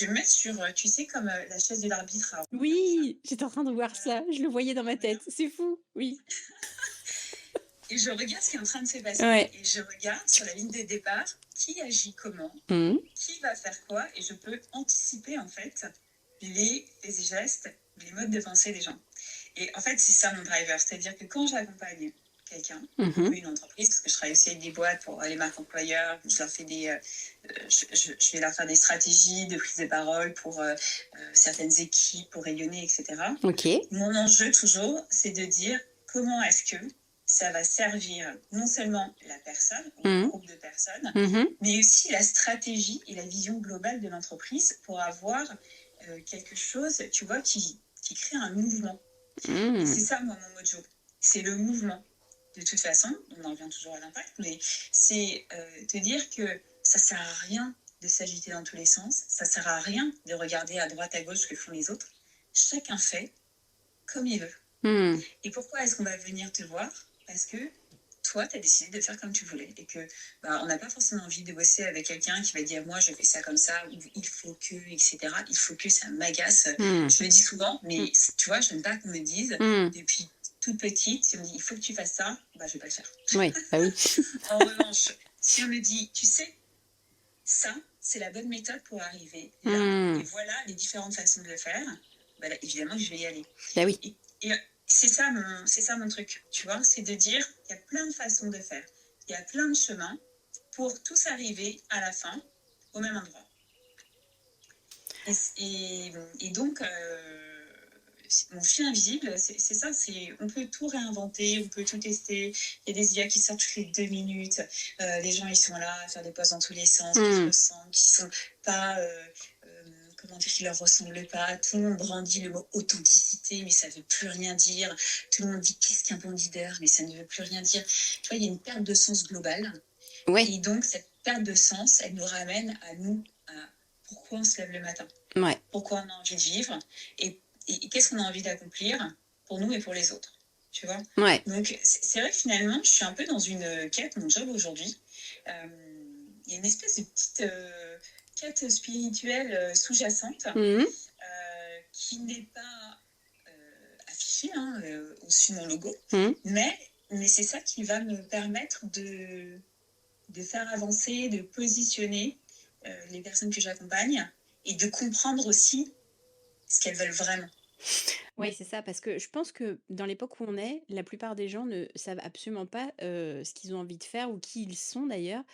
me mettre sur, tu sais, comme la chaise de l'arbitre. Oui, j'étais en train de voir Voilà, ça, je le voyais dans ma voilà. tête. C'est fou, oui. Et je regarde ce qui est en train de se passer. Ouais. Et je regarde sur la ligne de départ qui agit comment, Mmh. qui va faire quoi. Et je peux anticiper, en fait, les gestes, les modes de pensée des gens. Et en fait, c'est ça mon driver. C'est-à-dire que quand j'accompagne quelqu'un, Mmh. une entreprise, parce que je travaille aussi avec des boîtes pour les marques employeurs, je leur fais je vais leur faire des stratégies de prise de parole pour certaines équipes, pour rayonner, etc. OK. Mon enjeu toujours, c'est de dire comment est-ce que ça va servir non seulement la personne ou le Mmh. groupe de personnes, Mmh. mais aussi la stratégie et la vision globale de l'entreprise pour avoir quelque chose, tu vois, qui crée un mouvement. Et c'est Mmh. ça, moi, mon mojo. C'est le mouvement. De toute façon, on en revient toujours à l'impact, mais c'est te dire que ça sert à rien de s'agiter dans tous les sens, ça sert à rien de regarder à droite, à gauche ce que font les autres. Chacun fait comme il veut. Mmh. Et pourquoi est-ce qu'on va venir te voir? Parce que toi, tu as décidé de faire comme tu voulais. Et que on n'a pas forcément envie de bosser avec quelqu'un qui va dire moi, je fais ça comme ça, ou il faut que, etc. Il faut que ça m'agace. Mmh. Je le dis souvent, mais tu vois, je n'aime pas qu'on me dise Mmh. depuis toute petite, si on me dit il faut que tu fasses ça, bah, je vais pas le faire. Oui, bah oui. En revanche, si on me dit, tu sais, ça, c'est la bonne méthode pour arriver là. Et Mmh. voilà les différentes façons de le faire. Bah, là, évidemment, je vais y aller. Bah oui. Et c'est ça mon truc, tu vois, c'est de dire qu'il y a plein de façons de faire. Il y a plein de chemins pour tous arriver à la fin au même endroit. Et donc, mon fil invisible, c'est ça, on peut tout réinventer, on peut tout tester. Il y a des IA qui sortent toutes les 2 minutes. Les gens, ils sont là à faire des pauses dans tous les sens, qui se Mmh. ressemblent, qui sont pas, comment dire, qui leur ressemblent pas. Tout le monde brandit le mot authenticité, mais ça veut plus rien dire. Tout le monde dit qu'est-ce qu'un bon leader, mais ça ne veut plus rien dire. Tu vois, il y a une perte de sens globale. Ouais. Et donc, cette perte de sens, elle nous ramène à nous, à pourquoi on se lève le matin, Ouais. pourquoi on a envie de vivre et qu'est-ce qu'on a envie d'accomplir pour nous et pour les autres. Tu vois. Ouais. Donc, c'est vrai que finalement, je suis un peu dans une quête, mon job aujourd'hui. Il y a une espèce de petite quête spirituelle sous-jacente Mmh. qui n'est pas affichée au-dessus de mon logo, Mmh. mais c'est ça qui va me permettre de faire avancer, de positionner les personnes que j'accompagne et de comprendre aussi ce qu'elles veulent vraiment. Oui, c'est ça, parce que je pense que dans l'époque où on est, la plupart des gens ne savent absolument pas ce qu'ils ont envie de faire ou qui ils sont d'ailleurs.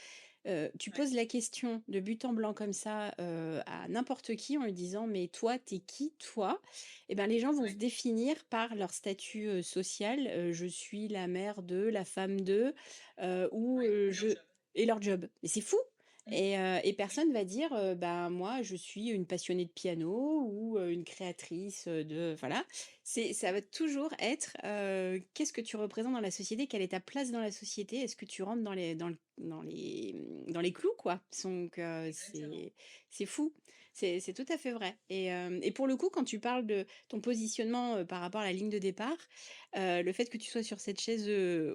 Tu Ouais. poses la question de but en blanc comme ça à n'importe qui en lui disant mais toi, t'es qui toi? Eh ben les gens vont se Ouais. définir par leur statut social. Je suis la mère de, la femme de, ou Ouais. Ou leur je job. et leur job. Et c'est fou. Mm. Et Oui. personne va dire ben moi je suis une passionnée de piano ou une créatrice de voilà. Ça va toujours être qu'est-ce que tu représentes dans la société, quelle est ta place dans la société, est-ce que tu rentres dans les clous, quoi. Donc, Exactement. c'est fou. C'est tout à fait vrai. Et pour le coup, quand tu parles de ton positionnement par rapport à la ligne de départ, le fait que tu sois sur cette chaise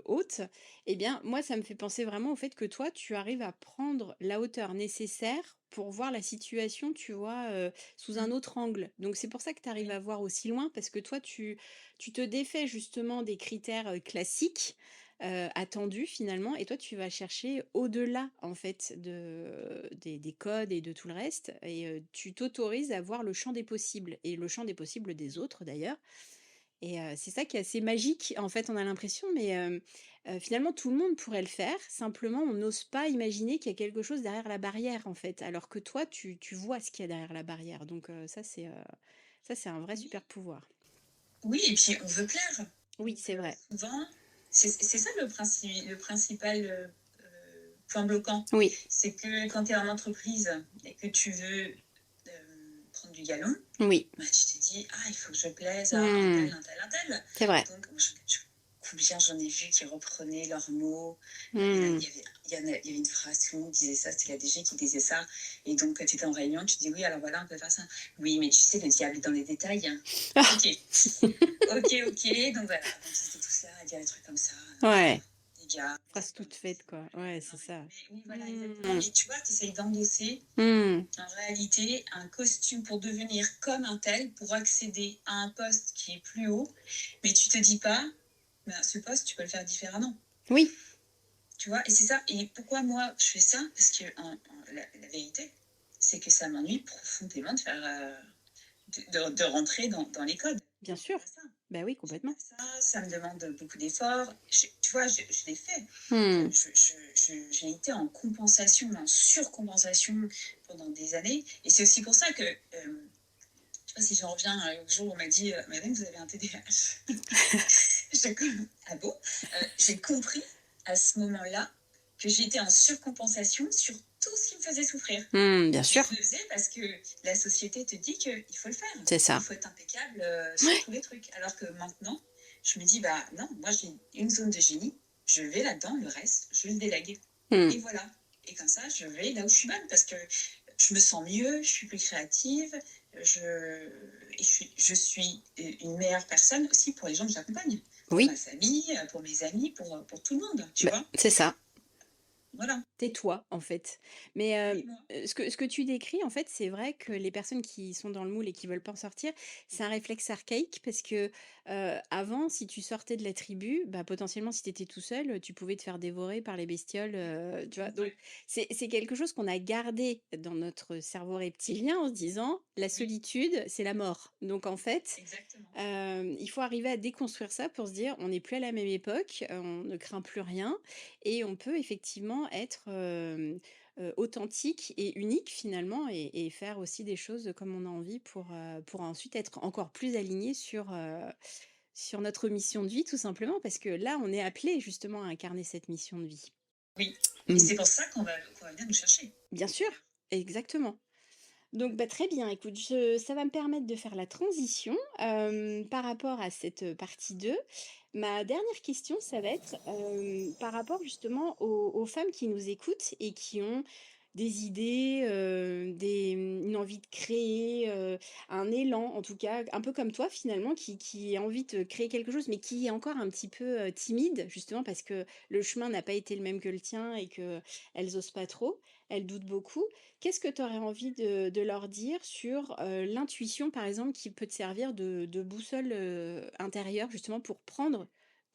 haute, eh bien, moi, ça me fait penser vraiment au fait que toi, tu arrives à prendre la hauteur nécessaire pour voir la situation, tu vois, sous un Mm. autre angle. Donc, c'est pour ça que tu arrives Oui. à voir aussi loin, parce que toi, tu te défais justement des critères classiques attendu finalement et toi tu vas chercher au-delà en fait des codes et de tout le reste et tu t'autorises à voir le champ des possibles et le champ des possibles des autres d'ailleurs et c'est ça qui est assez magique en fait on a l'impression mais finalement tout le monde pourrait le faire simplement on n'ose pas imaginer qu'il y a quelque chose derrière la barrière en fait alors que toi tu vois ce qu'il y a derrière la barrière donc ça c'est un vrai Oui. super pouvoir. Oui, et puis on veut plaire. Oui Donc c'est vrai. souvent, c'est ça le principal point bloquant. Oui. C'est que quand tu es en entreprise et que tu veux prendre du galon, Oui. bah, tu te dis, ah, il faut que je plaise à un Hmm, tel, un tel, un tel. c'est vrai. Donc, combien j'en ai vu qui reprenaient leurs mots. Et là, Hmm. il y avait une phrase, tout le monde disait ça, c'était la DG qui disait ça. Et donc, quand tu étais en réunion, tu dis, oui, alors voilà, on peut faire ça. Oui, mais tu sais, le diable est dans les détails. Ok, ok. Donc, voilà. Donc, c'était tout ça, à dire des trucs comme ça. Ouais. Les gars, Phrase toute faite, quoi. Ouais, c'est ça. oui, voilà, exactement. Mmh. Et tu vois, tu essayes d'endosser Mmh. en réalité un costume pour devenir comme un tel, pour accéder à un poste qui est plus haut, mais tu te dis pas, ben, ce poste, tu peux le faire différemment. Oui. Tu vois, et c'est ça. Et pourquoi moi je fais ça? Parce que la vérité, c'est que ça m'ennuie profondément de faire, de rentrer dans les codes. Bien J'aime sûr. pas ça. Bah oui, J'aime complètement. pas ça. Ça me demande beaucoup d'efforts. Tu vois, je l'ai fait. Mmh. J'ai été en compensation, en surcompensation pendant des années. Et c'est aussi pour ça que, je sais pas si j'en reviens au jour où on m'a dit, Madame, vous avez un TDAH. Ah bon? J'ai compris à ce moment-là que j'étais en surcompensation sur tout ce qui me faisait souffrir. Mmh, bien Et sûr. je le faisais parce que la société te dit qu'il faut le faire. C'est Il ça. faut être impeccable sur Ouais. tous les trucs. Alors que maintenant, je me dis, bah non, moi j'ai une zone de génie, je vais là-dedans, le reste, je le délègue. Mmh. Et voilà. Et comme ça, je vais là où je suis bonne parce que je me sens mieux, je suis plus créative, je suis une meilleure personne aussi pour les gens que j'accompagne, pour ma Oui. famille, pour mes amis, pour tout le monde, tu Bah, vois. c'est ça. Voilà, Tais-toi, en fait. Mais, oui, moi. ce que tu décris, en fait, c'est vrai que les personnes qui sont dans le moule et qui veulent pas en sortir, c'est un réflexe archaïque parce que, avant, si tu sortais de la tribu, bah, potentiellement, si tu étais tout seul, tu pouvais te faire dévorer par les bestioles, tu vois? Donc Ouais, c'est quelque chose qu'on a gardé dans notre cerveau reptilien en se disant: «La oui, solitude, c'est la mort». Donc en fait, exactement. il faut arriver à déconstruire ça pour se dire: «On n'est plus à la même époque, on ne craint plus rien et on peut effectivement être, authentique et unique finalement et faire aussi des choses comme on a envie pour ensuite être encore plus aligné sur notre mission de vie tout simplement». Parce que là, on est appelé justement à incarner cette mission de vie. Oui, et Mmh. c'est pour ça qu'on va venir nous chercher, Bien sûr, d'ailleurs. exactement. Donc, bah, très bien, écoute, ça va me permettre de faire la transition par rapport à cette partie 2. Ma dernière question, ça va être par rapport justement aux femmes qui nous écoutent et qui ont des idées, une envie de créer, un élan, en tout cas, un peu comme toi finalement, qui a envie de créer quelque chose, mais qui est encore un petit peu timide, justement parce que le chemin n'a pas été le même que le tien et qu'elles osent pas trop, elles doutent beaucoup. Qu'est-ce que tu aurais envie de leur dire sur, l'intuition, par exemple, qui peut te servir de boussole, intérieure, justement, pour prendre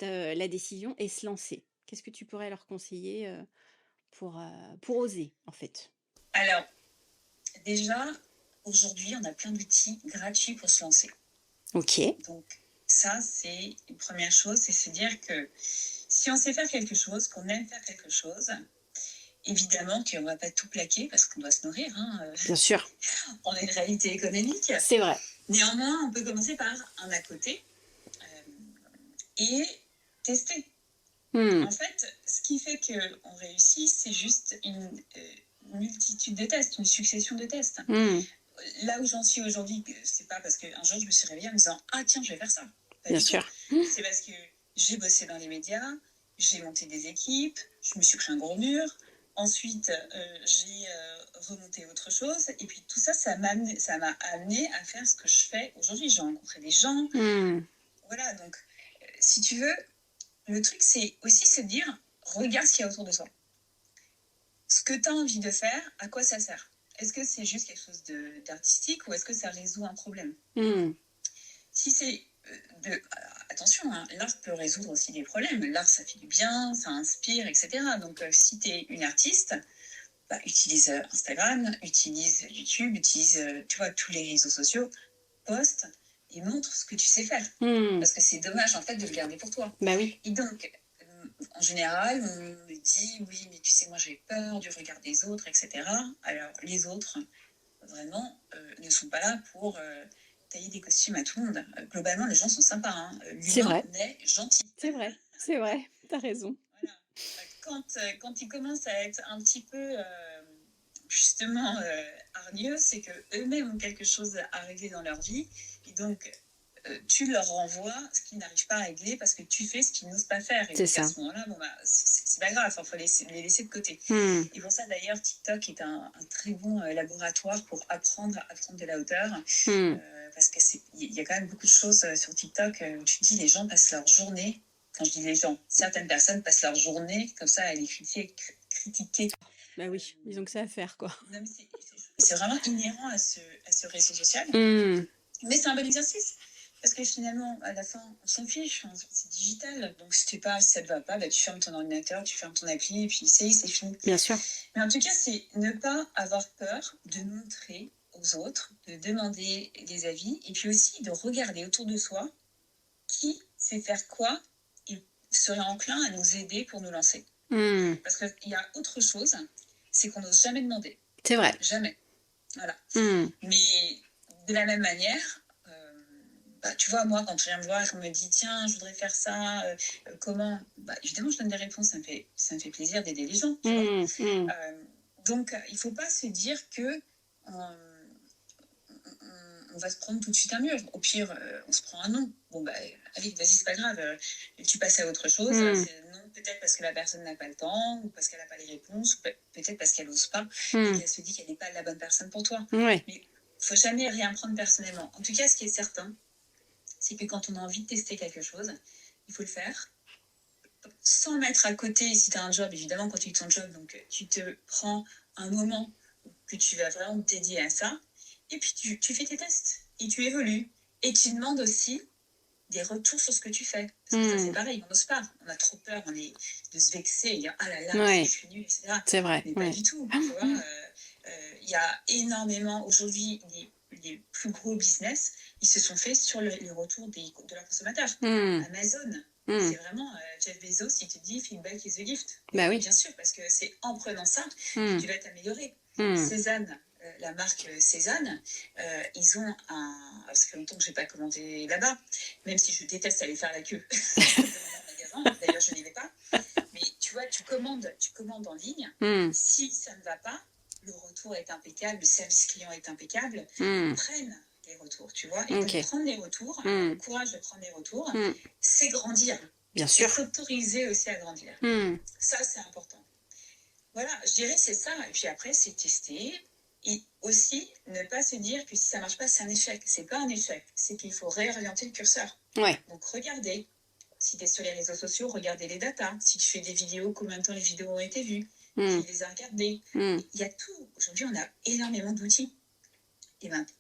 la décision et se lancer? Qu'est-ce que tu pourrais leur conseiller, pour oser, en fait? Alors, déjà, aujourd'hui, on a plein d'outils gratuits pour se lancer. OK. Donc, ça, c'est une première chose, c'est se dire que si on sait faire quelque chose, qu'on aime faire quelque chose, évidemment qu'on ne va pas tout plaquer parce qu'on doit se nourrir, hein, Bien sûr, on a une réalité économique. c'est vrai. Néanmoins, on peut commencer par un à côté euh, et tester. Mmh. En fait, ce qui fait qu'on réussit, c'est juste une multitude de tests, une succession de tests. Mmh. Là où j'en suis aujourd'hui, c'est pas parce qu'un jour je me suis réveillée en me disant ah tiens, je vais faire ça. Pas Bien du tout. sûr. Mmh. C'est parce que j'ai bossé dans les médias, j'ai monté des équipes, je me suis pris un gros mur. Ensuite, j'ai remonté autre chose. Et puis tout ça, ça m'a amené à faire ce que je fais aujourd'hui. J'ai rencontré des gens. Mmh. Voilà, donc si tu veux, le truc, c'est aussi se dire regarde ce qu'il y a autour de toi. Ce que tu as envie de faire, à quoi ça sert? Est-ce que c'est juste quelque chose d'artistique ou est-ce que ça résout un problème? Mmh. Si c'est attention, hein, l'art peut résoudre aussi des problèmes. L'art, ça fait du bien, ça inspire, etc. Donc, si tu es une artiste, bah, utilise Instagram, utilise YouTube, utilise tu vois, tous les réseaux sociaux, poste et montre ce que tu sais faire. Mmh. Parce que c'est dommage, en fait, de le garder pour toi. Bah oui. Et donc, en général, on me dit, oui, mais tu sais, moi, j'ai peur du regard des autres, etc. Alors, les autres, vraiment, ne sont pas là pour tailler des costumes à tout le monde. Globalement, les gens sont sympas, hein. C'est L'humain vrai, naît gentil. c'est vrai, c'est vrai, tu raison. Voilà. Quand ils commencent à être un petit peu, justement, hargneux, c'est qu'eux-mêmes ont quelque chose à régler dans leur vie. Et donc, tu leur renvoies ce qu'ils n'arrivent pas à régler parce que tu fais ce qu'ils n'osent pas faire. Et C'est donc, à ça. ce moment-là, bon, bah, c'est pas grave, il faut les laisser de côté. Mmh. Et pour ça, d'ailleurs, TikTok est un très bon laboratoire pour apprendre à prendre de la hauteur. Mmh. Parce qu'il y a quand même beaucoup de choses sur TikTok où tu te dis les gens passent leur journée, quand je dis les gens, certaines personnes passent leur journée comme ça à les critiquer. Bah Euh, oui, ils ont que ça à faire, quoi. non, mais c'est vraiment inhérent à ce réseau social. Mmh. Mais c'est un bon exercice. Parce que finalement, à la fin, on s'en fiche, hein, c'est digital. Donc si ça ne te va pas, bah, tu fermes ton ordinateur, tu fermes ton appli, et puis c'est fini. Bien sûr. Mais en tout cas, c'est ne pas avoir peur de montrer aux autres, de demander des avis, et puis aussi de regarder autour de soi qui sait faire quoi et serait enclin à nous aider pour nous lancer. Mmh. Parce qu'il y a autre chose, c'est qu'on n'ose jamais demander. C'est vrai. Jamais. Voilà. Mmh. Mais de la même manière, bah, tu vois, moi, quand tu viens me voir et qu'on me dit, tiens, je voudrais faire ça, comment? Bah, évidemment, je donne des réponses, ça me fait plaisir d'aider les gens, tu vois. Mmh. Mmh. Donc, il ne faut pas se dire que on va se prendre tout de suite un mur. Au pire, on se prend un non. Bon, bah, allez, vas-y, c'est pas grave. Tu passes à autre chose. Mmh. C'est non, peut-être parce que la personne n'a pas le temps, ou parce qu'elle n'a pas les réponses, ou peut-être parce qu'elle n'ose pas, et Mmh. qu'elle se dit qu'elle n'est pas la bonne personne pour toi. Ouais. Mais il ne faut jamais rien prendre personnellement. En tout cas, ce qui est certain, c'est que quand on a envie de tester quelque chose, il faut le faire. sans mettre à côté, si tu as un job, évidemment, quand tu ton job, donc tu te prends un moment que tu vas vraiment te dédier à ça, et puis tu fais tes tests, et tu évolues, et tu demandes aussi des retours sur ce que tu fais. Parce que ça, c'est pareil, on n'ose pas. On a trop peur de se vexer et dire « Ah là là, Ouais, je suis nulle, etc. » c'est vrai. Mais pas Ouais. du tout, tu vois. Il y a énormément, aujourd'hui, les plus gros business, ils se sont faits sur les retours de leurs consommateurs. Hmm, Amazon, hmm. c'est vraiment Jeff Bezos, il te dit feedback is a gift. Bah oui. Bien sûr, parce que c'est en prenant ça que Hmm, tu vas t'améliorer. hmm. Cézanne, la marque Cézanne, ils ont un. Alors, ça fait longtemps que je n'ai pas commandé là-bas, même si je déteste aller faire la queue devant leur magasin. D'ailleurs, je n'y vais pas. Mais tu vois, tu commandes en ligne. Hmm, Si ça ne va pas, le retour est impeccable, le service client est impeccable. hmm. Ils prennent les retours, tu vois. Et donc, Ok. prendre les retours, Hmm, avoir le courage de prendre les retours, hmm. c'est grandir. Bien Et sûr. s'autoriser aussi à grandir. Hmm. Ça, c'est important. Voilà, je dirais c'est ça. Et puis après, c'est tester. Et aussi, ne pas se dire que si ça marche pas, c'est un échec. C'est pas un échec. C'est qu'il faut réorienter le curseur. Ouais. Donc, regardez. Si tu es sur les réseaux sociaux, regardez les datas. Si tu fais des vidéos, combien de temps les vidéos ont été vues? Hmm, Qui les a regardées? hmm. Il y a tout. Aujourd'hui, on a énormément d'outils.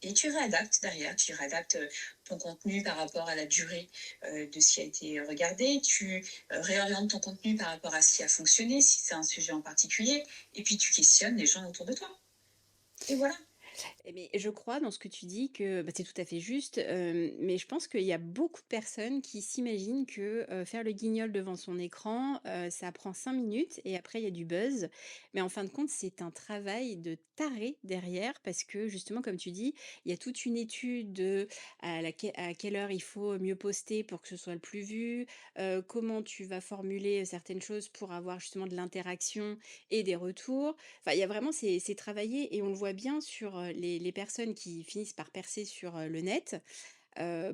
Et tu réadaptes derrière, tu réadaptes ton contenu par rapport à la durée de ce qui a été regardé, tu réorientes ton contenu par rapport à ce qui a fonctionné, si c'est un sujet en particulier, et puis tu questionnes les gens autour de toi. Et voilà. Mais je crois dans ce que tu dis que bah, c'est tout à fait juste, mais je pense qu'il y a beaucoup de personnes qui s'imaginent que faire le guignol devant son écran, ça prend 5 minutes et après il y a du buzz. Mais en fin de compte, c'est un travail de taré derrière parce que justement, comme tu dis, il y a toute une étude de à quelle heure il faut mieux poster pour que ce soit le plus vu, comment tu vas formuler certaines choses pour avoir justement de l'interaction et des retours. Enfin, il y a vraiment c'est travaillé et on le voit bien sur, les personnes qui finissent par percer sur, le net.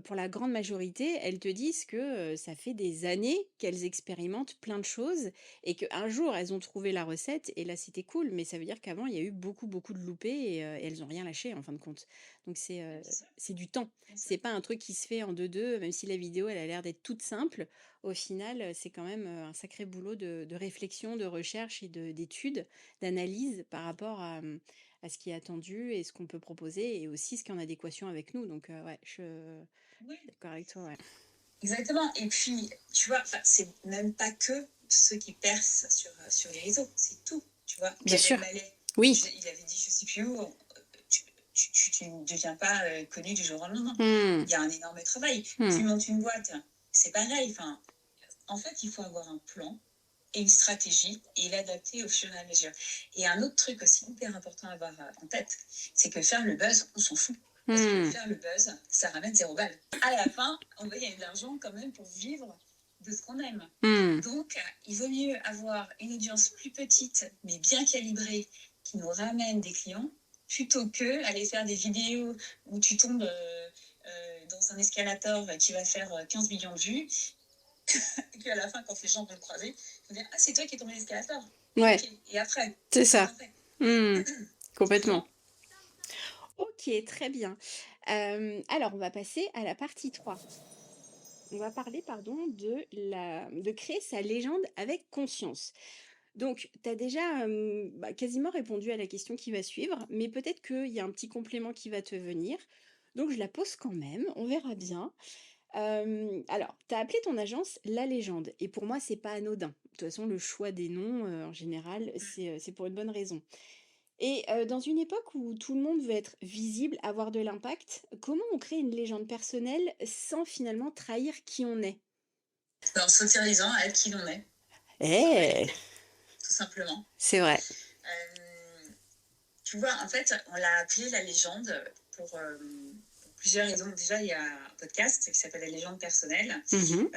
Pour la grande majorité, elles te disent que, ça fait des années qu'elles expérimentent plein de choses et qu'un jour elles ont trouvé la recette et là c'était cool, mais ça veut dire qu'avant il y a eu beaucoup, beaucoup de loupés et elles ont rien lâché en fin de compte. Donc c'est du temps. C'est pas un truc qui se fait en 2-2, même si la vidéo elle a l'air d'être toute simple. Au final, c'est quand même, un sacré boulot de réflexion, de recherche et d'étude, d'analyse par rapport à ce qui est attendu et ce qu'on peut proposer et aussi ce qui est en adéquation avec nous. Donc, ouais, je suis Oui, d'accord avec toi, ouais. exactement. Et puis, tu vois, c'est même pas que ceux qui percent sur les réseaux, c'est tout. Tu vois, Bien Gad sûr. Elmaleh, Oui. il avait dit, je sais plus où, tu ne deviens pas connu du jour au lendemain. Hmm. Il y a un énorme travail. Hmm. Tu montes une boîte, c'est pareil. Enfin, en fait, il faut avoir un plan et une stratégie et l'adapter au fur et à mesure. Et un autre truc aussi hyper important à avoir en tête, c'est que faire le buzz, on s'en fout. Parce que Hmm. faire le buzz, ça ramène 0 balles. À la fin, on va gagner de l'argent quand même pour vivre de ce qu'on aime. Hmm. Donc, il vaut mieux avoir une audience plus petite, mais bien calibrée, qui nous ramène des clients, plutôt que aller faire des vidéos où tu tombes dans un escalator qui va faire 15 millions de vues, et puis à la fin, quand les gens vont le croiser, ils vont dire « Ah, c'est toi qui es tombé de l'escalator !» Ouais, Ok, et après, c'est qu'est-ce que ça. t'en fais? Hmm. Tu Complètement. vois? Ok, très bien. Alors, on va passer à la partie 3. On va parler, pardon, de créer sa légende avec conscience. Donc, tu as déjà quasiment répondu à la question qui va suivre, mais peut-être qu'il y a un petit complément qui va te venir. Donc, je la pose quand même, on verra bien. Alors, tu as appelé ton agence La Légende, et pour moi, c'est pas anodin. De toute façon, le choix des noms, en général, c'est pour une bonne raison. Et dans une époque où tout le monde veut être visible, avoir de l'impact, comment on crée une légende personnelle sans finalement trahir qui on est? En s'autorisant à être qui l'on est, en Eh, réalité, tout simplement. c'est vrai. Tu vois, en fait, on l'a appelé La Légende pour plusieurs raisons. Déjà, il y a un podcast qui s'appelle La Légende personnelle Mhm.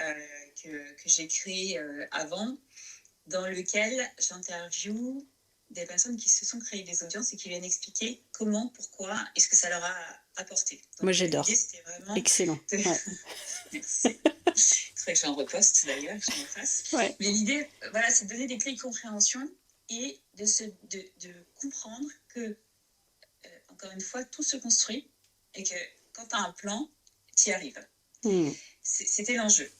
que j'ai créé avant, dans lequel j'interviewe des personnes qui se sont créées des audiences et qui viennent expliquer comment, pourquoi et ce que ça leur a apporté. Moi, Donc, l'idée, j'adore. c'était vraiment Excellent. de... Ouais. Merci. Il faudrait que j'en reposte d'ailleurs, que j'en refasse. Ouais. Mais l'idée, voilà, c'est de donner des clés de compréhension et de comprendre que, encore une fois, tout se construit et que quand tu as un plan, tu y arrives. Hmm. C'était l'enjeu.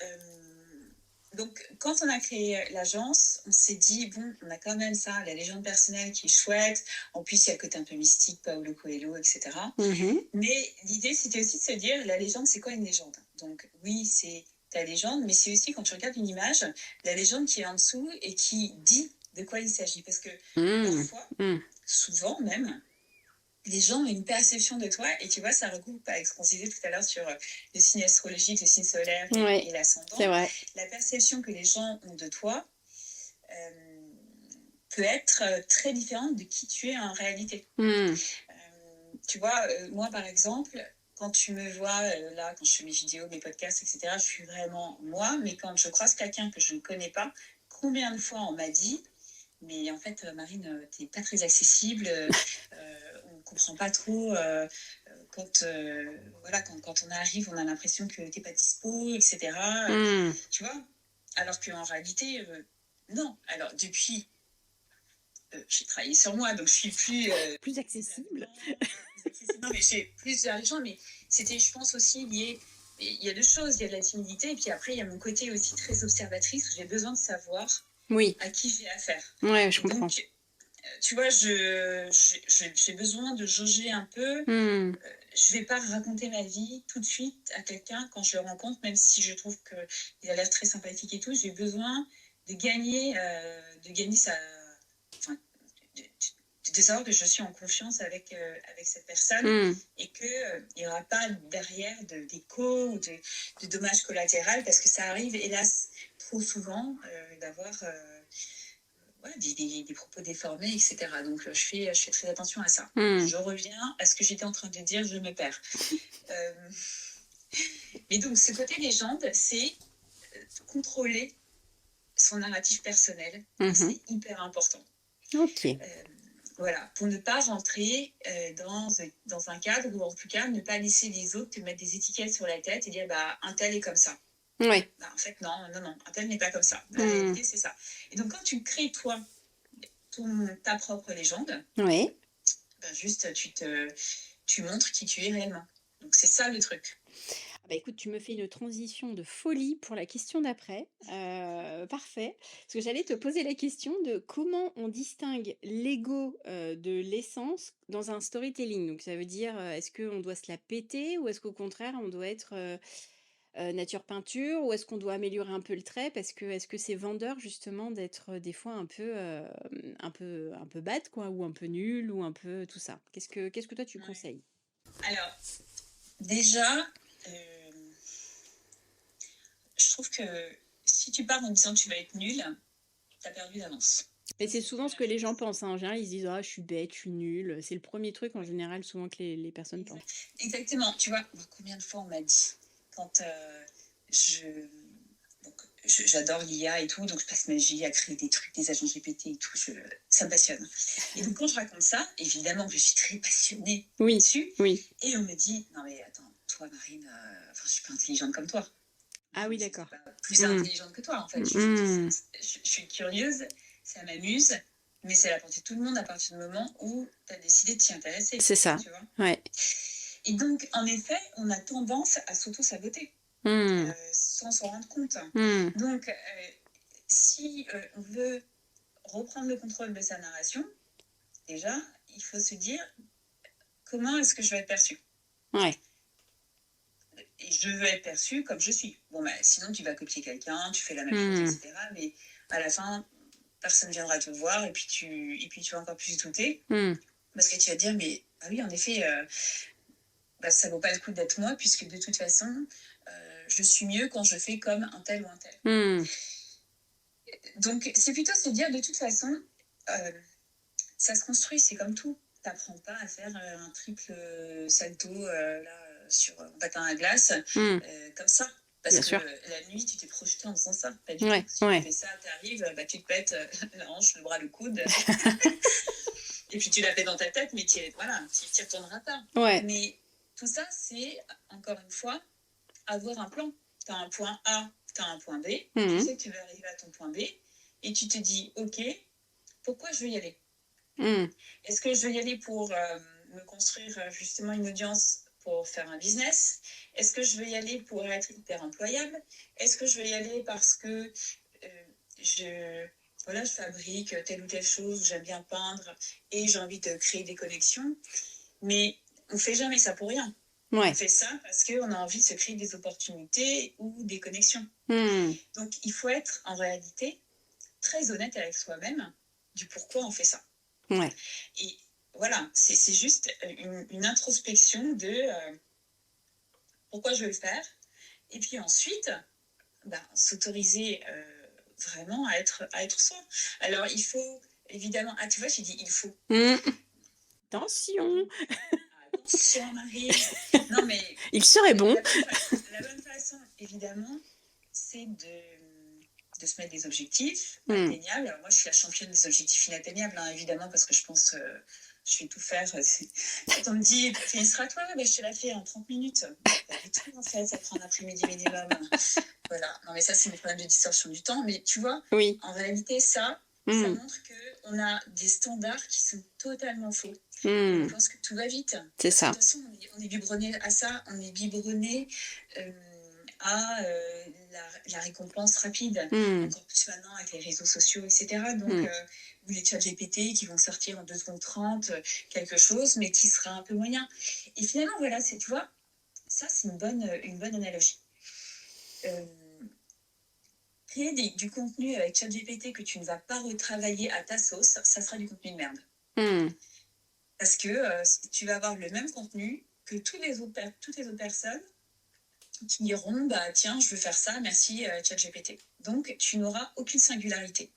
Euh, Donc, quand on a créé l'agence, on s'est dit, bon, on a quand même ça, la légende personnelle qui est chouette. En plus, il y a le côté un peu mystique, Paolo Coelho, etc. Mhm. Mais l'idée, c'était aussi de se dire, la légende, c'est quoi une légende? Donc, oui, c'est ta légende, mais c'est aussi quand tu regardes une image, la légende qui est en dessous et qui dit de quoi il s'agit. Parce que Mm. parfois, Mm. souvent même, les gens ont une perception de toi et tu vois, ça regroupe avec ce qu'on disait tout à l'heure sur le signe astrologique, le signe solaire Ouais, et c'est l'ascendant. vrai. La perception que les gens ont de toi euh, peut être très différente de qui tu es en réalité. Mm. Tu vois, moi par exemple, quand tu me vois là, quand je fais mes vidéos, mes podcasts, etc., je suis vraiment moi, mais quand je croise quelqu'un que je ne connais pas, combien de fois on m'a dit, mais en fait, Marine, t'es pas très accessible, on comprend pas trop quand, voilà, quand on arrive, on a l'impression que t'es pas dispo, etc. Mm. Tu vois? Alors qu'en réalité, non. Alors depuis, j'ai travaillé sur moi, donc je suis Plus plus accessible. avenant, plus accessible. Non, mais j'ai plus vers les gens, mais c'était, je pense, aussi lié. Il y a deux choses, il y a de la timidité, et puis après, il y a mon côté aussi très observatrice, où j'ai besoin de savoir Oui, à qui j'ai affaire. ouais, je Et comprends. donc, tu vois, j'ai besoin de jauger un peu. Mm. Je vais pas raconter ma vie tout de suite à quelqu'un quand je le rencontre, même si je trouve qu'il a l'air très sympathique et tout. J'ai besoin de gagner sa, enfin, de savoir que je suis en confiance avec cette personne Mm. et qu'il n'y aura pas derrière d'écho ou de dommages collatéraux parce que ça arrive, hélas, trop souvent d'avoir ouais, des propos déformés, etc. Donc, je fais très attention à ça. Mm. Je reviens à ce que j'étais en train de dire, je me perds. Euh, mais donc, ce côté légende, c'est contrôler son narratif personnel. Mhm. C'est hyper important. Ok. Euh, voilà, pour ne pas rentrer dans un cadre ou en tout cas ne pas laisser les autres te mettre des étiquettes sur la tête et dire bah un tel est comme ça. Ouais. Bah, en fait non, non, non, un tel n'est pas comme ça. La Mm. réalité c'est ça. Et donc quand tu crées toi ta propre légende, Ouais. bah, juste tu montres qui tu es réellement. Donc c'est ça le truc. Ah bah, écoute, tu me fais une transition de folie pour la question d'après. Parfait. Parce que j'allais te poser la question de comment on distingue l'ego de l'essence dans un storytelling. Donc ça veut dire, est-ce qu'on doit se la péter ou est-ce qu'au contraire, on doit être nature peinture ou est-ce qu'on doit améliorer un peu le trait parce que est-ce que c'est vendeur justement d'être des fois un peu bad quoi ou un peu nul ou un peu tout ça. Qu'est-ce que toi tu Ouais. conseilles? Alors déjà, je trouve que si tu pars en disant que tu vas être nul, tu as perdu d'avance. Mais Ça, c'est c'est la souvent ce première que les gens chose. pensent, hein. En général, ils se disent: «Ah, je suis bête, je suis nulle». C'est le premier truc en Ouais. général souvent que les personnes pensent. Exactement. Tu vois, moi, combien de fois on m'a dit quand je. Donc, j'adore l'IA et tout, donc je passe ma vie à créer des trucs, des agents GPT et tout, ça me passionne. Et donc, quand je raconte ça, évidemment que je suis très passionnée Oui, là-dessus, oui. et on me dit non, mais attends, toi, Marine, enfin, je suis pas intelligente comme toi. Ah Non, oui, mais c'est d'accord. pas plus Mmh. intelligente que toi, en fait. Mmh. Je suis curieuse, ça m'amuse, mais c'est la portée de tout le monde à partir du moment où tu as décidé de t'y intéresser, C'est ça. tu vois. Ouais. Et donc, en effet, on a tendance à s'auto-saboter Mmh. sans s'en rendre compte. Mmh. Donc, si on veut reprendre le contrôle de sa narration, déjà, il faut se dire comment est-ce que je vais être perçue. Ouais. Et je veux être perçue comme je suis. Bon, bah, sinon, tu vas copier quelqu'un, tu fais la même chose, Mmh. etc. Mais à la fin, personne viendra te voir et puis tu vas encore plus douter Mmh. parce que tu vas te dire, mais ah oui, en effet, bah, ça vaut pas le coup d'être moi puisque de toute façon, je suis mieux quand je fais comme un tel ou un tel. Mmh. Donc, c'est plutôt se dire, de toute façon, euh, ça se construit, c'est comme tout. T'apprends pas à faire un triple salto là, sur un patin à glace Mmh. comme ça. Parce Bien que sûr. la nuit, tu t'es projeté en faisant ça. Pas du tout. Ouais, Si tu ouais. fais ça, t'arrives, bah, tu te pètes la hanche, le bras, le coude. Et puis tu l'as fait dans ta tête, mais voilà, tu t'y retourneras pas. Ouais. Mais tout ça, c'est, encore une fois, avoir un plan. Tu as un point A, tu as un point B. Tu Mmh. sais que tu vas arriver à ton point B. Et tu te dis, OK, pourquoi je veux y aller? Mmh. Est-ce que je veux y aller pour me construire justement une audience pour faire un business? Est-ce que je veux y aller pour être hyper employable? Est-ce que je veux y aller parce que je, voilà, je fabrique telle ou telle chose, j'aime bien peindre et j'ai envie de créer des connexions? Mais on fait jamais ça pour rien. On fait ça parce qu'on a envie de se créer des opportunités ou des connexions. Donc, il faut être en réalité très honnête avec soi-même du pourquoi on fait ça. Et voilà, c'est juste une introspection de pourquoi je veux le faire. Et puis ensuite, s'autoriser vraiment à être soi. Alors, il faut évidemment... Ah, tu vois, j'ai dit il faut. Attention. Attention, Marie. Non, mais... Il serait bon. La bonne façon, évidemment, c'est de se mettre des objectifs atteignables. Alors moi, je suis la championne des objectifs inatteignables, hein, évidemment, parce que je pense je vais tout faire. Quand on me dit, finis-toi, je te la fais en 30 minutes. Pas du tout, en fait, ça prend un après-midi minimum. Voilà. Non, mais ça, c'est mon problème de distorsion du temps. Mais tu vois, en réalité, ça montre qu'on a des standards qui sont totalement faux. On pense que tout va vite. C'est ça. De toute façon, on est biberonné à ça, on est biberonné à la récompense rapide, encore plus maintenant avec les réseaux sociaux, etc. Donc, ou les chats GPT qui vont sortir en 2 secondes 30, quelque chose, mais qui sera un peu moyen. Et finalement, voilà, tu vois, ça, c'est une bonne analogie. Créer du contenu avec ChatGPT que tu ne vas pas retravailler à ta sauce, ça sera du contenu de merde. Parce que tu vas avoir le même contenu que toutes les autres personnes qui diront tiens, je veux faire ça, merci ChatGPT. Donc, tu n'auras aucune singularité.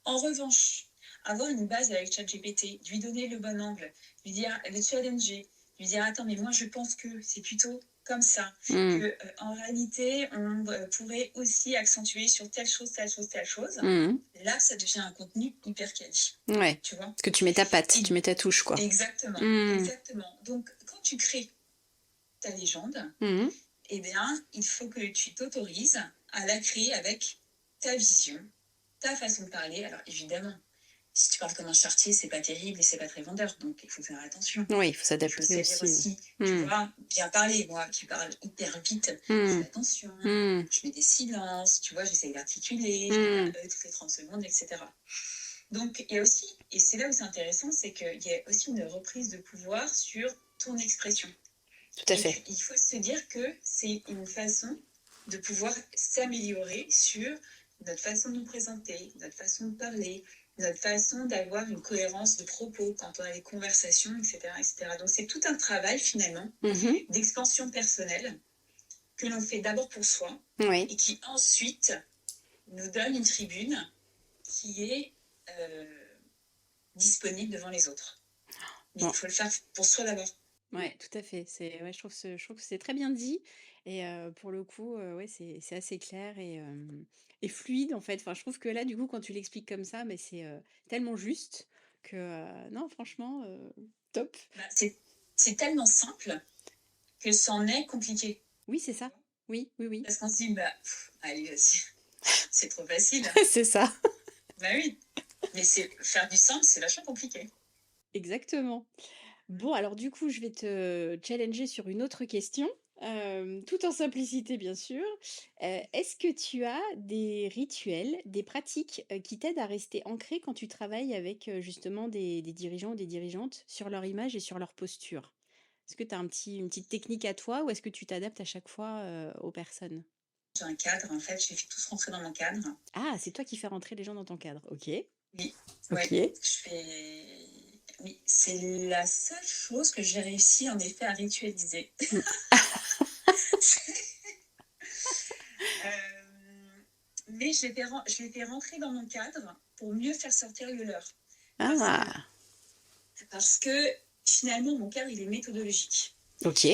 En revanche, avoir une base avec ChatGPT, lui donner le bon angle, lui dire le challenger, lui dire attends, mais moi je pense que c'est plutôt comme ça, que en réalité on pourrait aussi accentuer sur telle chose. Là, ça devient un contenu hyper quali. Tu vois, parce que tu mets ta patte, tu mets ta touche, quoi. Exactement. Donc, quand tu crées ta légende, eh bien, il faut que tu t'autorises à la créer avec ta vision, ta façon de parler. Alors, évidemment, si tu parles comme un charretier, c'est pas terrible et c'est pas très vendeur. Donc, il faut faire attention. Oui, il faut s'adapter aussi. Tu vois, bien parler. Moi, qui parle hyper vite, je fais attention. Je mets des silences. Tu vois, j'essaie d'articuler. Je mets pas toutes les 30 secondes, etc. Donc, il y a aussi, et c'est là où c'est intéressant, c'est qu'il y a aussi une reprise de pouvoir sur ton expression. Tout à fait. Il faut se dire que c'est une façon de pouvoir s'améliorer sur notre façon de nous présenter, notre façon de parler, notre façon d'avoir une cohérence de propos quand on a des conversations, etc. Donc, c'est tout un travail, finalement, d'expansion personnelle que l'on fait d'abord pour soi et qui, ensuite, nous donne une tribune qui est disponible devant les autres. Mais il faut le faire pour soi d'abord. Oui, tout à fait. Je trouve que c'est très bien dit. Et pour le coup, c'est assez clair et fluide, en fait. Enfin, je trouve que là, du coup, quand tu l'expliques comme ça, mais c'est tellement juste que, non, franchement, top. C'est tellement simple que c'en est compliqué. Oui, c'est ça. Oui. Parce qu'on se dit, allez, vas-y, c'est trop facile. C'est ça. Oui. Mais faire du simple, c'est vachement compliqué. Exactement. Bon, alors du coup, je vais te challenger sur une autre question, tout en simplicité, bien sûr. Est-ce que tu as des rituels, des pratiques qui t'aident à rester ancré quand tu travailles avec justement des dirigeants ou des dirigeantes sur leur image et sur leur posture? Est-ce que tu as une petite technique à toi ou est-ce que tu t'adaptes à chaque fois aux personnes? J'ai un cadre, en fait, je les fais tous rentrer dans mon cadre. Ah, c'est toi qui fais rentrer les gens dans ton cadre, ok. Oui, ok. Oui, c'est la seule chose que j'ai réussi en effet à ritualiser. Mais je les fais rentrer dans mon cadre pour mieux faire sortir le leur. Parce que finalement, mon cadre, il est méthodologique. Ok.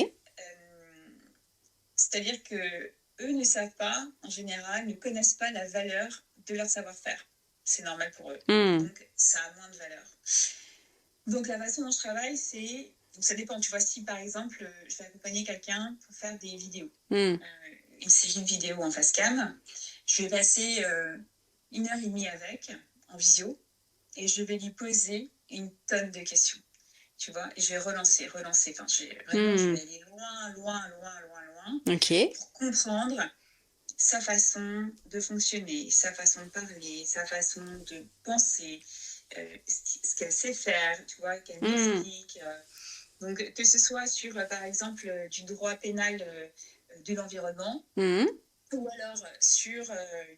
C'est-à-dire que eux ne savent pas, en général, ne connaissent pas la valeur de leur savoir-faire. C'est normal pour eux. Donc, ça a moins de valeur. Donc, la façon dont je travaille, donc, ça dépend. Tu vois, si par exemple, je vais accompagner quelqu'un pour faire des vidéos, une série de vidéos en face cam, je vais passer 1h30 avec, en visio, et je vais lui poser une tonne de questions. tu vois, et je vais relancer, relancer. Enfin, je Mmh. vais aller loin, loin, loin, loin, loin OK. pour comprendre sa façon de fonctionner, sa façon de parler, sa façon de penser, ce qu'elle sait faire, tu vois, qu'elle Mmh. m'explique. Donc, que ce soit sur, par exemple, du droit pénal de l'environnement, Mmh. ou alors sur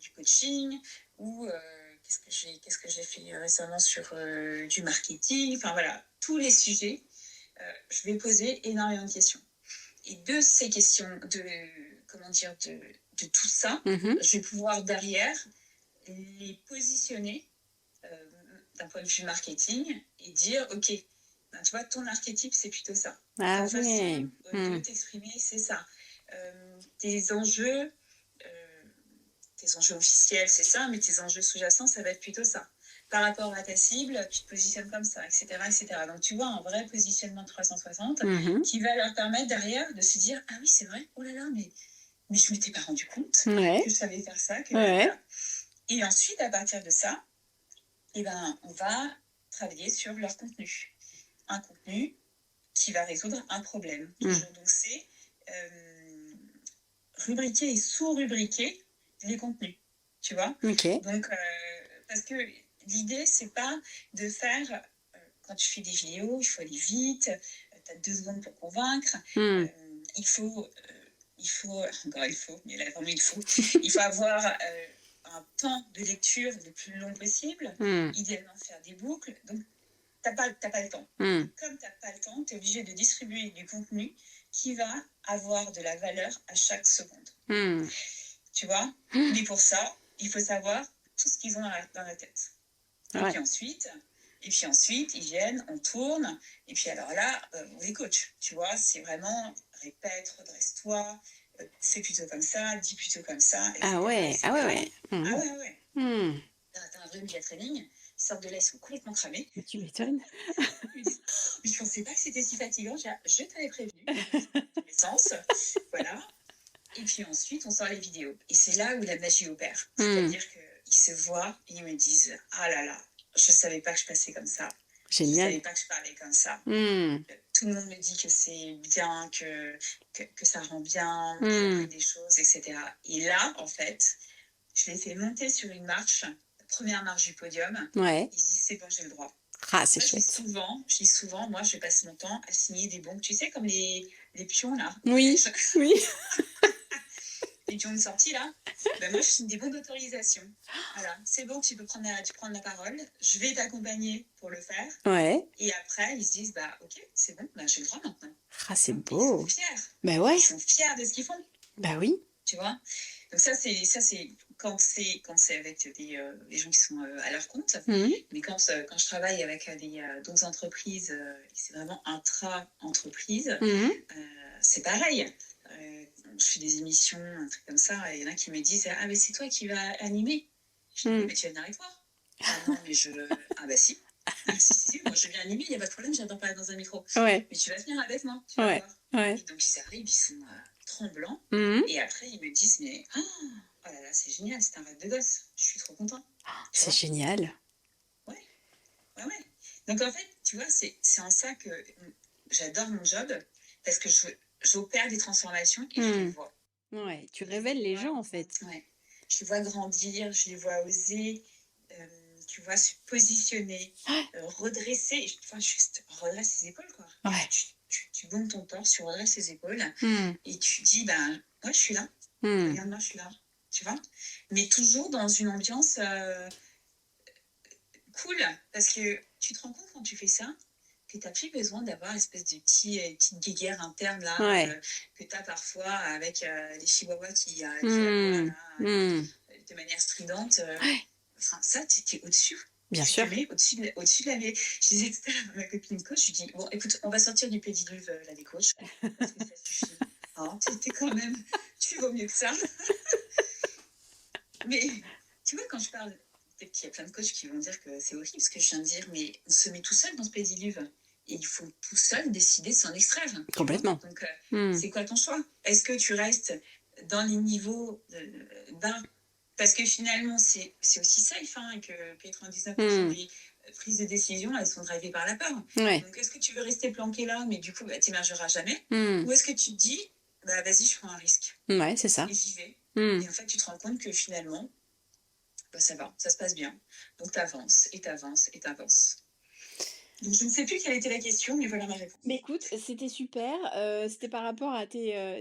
du coaching, ou qu'est-ce que j'ai fait récemment sur du marketing, enfin voilà, tous les sujets, je vais poser énormément de questions. Et de ces questions, comment dire, de tout ça, Mmh. je vais pouvoir derrière les positionner euh, d'un point de vue marketing et dire, OK, ben, tu vois, ton archétype, c'est plutôt ça. Ah Ta façon ouais. de Mmh. t'exprimer, c'est ça. Tes enjeux, euh, tes enjeux officiels, c'est ça, mais tes enjeux sous-jacents, ça va être plutôt ça. Par rapport à ta cible, tu te positionnes comme ça, etc., etc. Donc, tu vois, un vrai positionnement 360 Mmh. qui va leur permettre derrière de se dire, ah oui, c'est vrai, oh là là, mais je ne m'étais pas rendu compte Ouais. que je savais faire ça, que Ouais. voilà. Et ensuite, à partir de ça, eh ben, on va travailler sur leur contenu. Un contenu qui va résoudre un problème, Mmh. toujours. Donc, c'est rubriquer et sous-rubriquer les contenus, tu vois. OK. Donc, parce que l'idée, c'est pas de faire, quand tu fais des vidéos, il faut aller vite, tu as 2 secondes pour convaincre, Mmh. encore il faut, mais là vraiment il faut avoir un temps de lecture le plus long possible, Mmh. idéalement faire des boucles, donc t'as pas le temps. Mmh. Donc, comme t'as pas le temps, tu es obligé de distribuer du contenu qui va avoir de la valeur à chaque seconde. Mmh. Tu vois. Mais pour ça, il faut savoir tout ce qu'ils ont dans la tête. Et Ouais. puis ensuite, ils viennent, on tourne. Et puis alors là, on les coach. Tu vois, c'est vraiment répète, redresse-toi, fais plutôt comme ça, dis plutôt comme ça, Ah etc., ouais. Ah ouais, etc. ouais. Ah Mmh. ouais, ouais. Mmh. T'as un vrai média training. Ils sortent de là, ils sont complètement cramés. Mais tu m'étonnes. Ils me disent, oh, mais je pensais pas que c'était si fatigant. Je t'avais prévenu. Dans tous les sens. Voilà. Et puis ensuite, on sort les vidéos. Et c'est là où la magie opère. Mmh. C'est-à-dire qu'ils se voient et ils me disent, ah là là, je savais pas que je passais comme ça. Je Génial. savais pas que je parlais comme ça. Mmh. Tout le monde me dit que c'est bien, que ça rend bien, qu'ils Mmh. apprennent des choses, etc. Et là, en fait, je les fais monter sur une marche, la première marche du podium. Ouais. Ils se disent, c'est bon, j'ai le droit. Ah, c'est Moi, chouette. je dis souvent, moi, je passe mon temps à signer des bons, tu sais, comme les pions, là, au Oui. collège. Oui. Les pions de sortie, là. Ben, moi, je signe des bons d'autorisation. Voilà, c'est bon, tu prends la parole. Je vais t'accompagner pour le faire. Ouais. Et après, ils se disent, bah, ok, c'est bon, bah, j'ai le droit maintenant. Ah, c'est Et ils sont beau. fiers. Bah ouais. Ils sont fiers de ce qu'ils font, Bah oui. tu vois. Donc ça c'est quand c'est avec des gens qui sont à leur compte. Mmh. Mais quand je travaille avec d'autres entreprises, c'est vraiment intra-entreprise, Mmh. c'est pareil. Je fais des émissions, un truc comme ça, et il y en a qui me disent, ah mais c'est toi qui vas animer. Je dis, oui, Mmh. mais tu vas venir avec moi. Ah non, mais ah bah si. Ah, si, moi je viens animer, il n'y a pas de problème, j'adore parler dans un micro. Ouais. Mais tu vas venir avec moi, tu vas Ouais. voir. Ouais. Et donc ils arrivent, ils sont tremblants. Mmh. Et après, ils me disent, mais oh là là, c'est génial, c'est un rêve de gosse. Je suis trop content. Tu C'est vois. génial. Ouais, ouais, ouais. Donc en fait, tu vois, c'est en ça que j'adore mon job, parce que j'opère des transformations et je les Mmh. vois. Ouais. Tu Je les révèles les vois, gens, en fait. ouais. Je les vois grandir, je les vois oser, euh, tu vois, se positionner, redresser, enfin, juste redresser ses épaules, quoi. Ouais. Tu bondes ton torse, tu redresses ses épaules Mmh. et tu dis, ben, ouais, je suis là. Mmh. Regarde-moi, je suis là. Tu vois. Mais toujours dans une ambiance cool, parce que tu te rends compte quand tu fais ça que tu n'as plus besoin d'avoir l'espèce de petite guéguerre interne là, Ouais. que tu as parfois avec les chihuahoas qui aboient Mmh. là, Mmh. de manière stridente. Ouais. Enfin, ça, tu es au-dessus. Bien Tu sûr. te mets au-dessus de la mêlée. Je disais tout à l'heure à ma copine coach, je lui dis, bon, écoute, on va sortir du pédiluve, là, des coachs, parce que ça suffit. Hein, t'es quand même, tu vaux mieux que ça. Mais tu vois, quand je parle, peut-être qu'il y a plein de coachs qui vont dire que c'est horrible ce que je viens de dire, mais on se met tout seul dans ce pédiluve. Et il faut tout seul décider de s'en extraire. Complètement. Donc, Mmh. c'est quoi ton choix? Est-ce que tu restes dans les niveaux bas? Parce que finalement, c'est aussi safe, hein, que 99% Mmh. prises de décision, elles sont drivées par la peur. Ouais. Donc, est-ce que tu veux rester planqué là, mais du coup, bah, tu n'émergeras jamais? Mmh. Ou est-ce que tu te dis, bah, vas-y, je prends un risque Ouais, c'est ça. et j'y vais? Mmh. Et en fait, tu te rends compte que finalement, bah, ça va, ça se passe bien. Donc, tu avances et tu avances et tu avances. Donc, je ne sais plus quelle était la question, mais voilà ma Mais réponse. écoute, c'était super, c'était par rapport à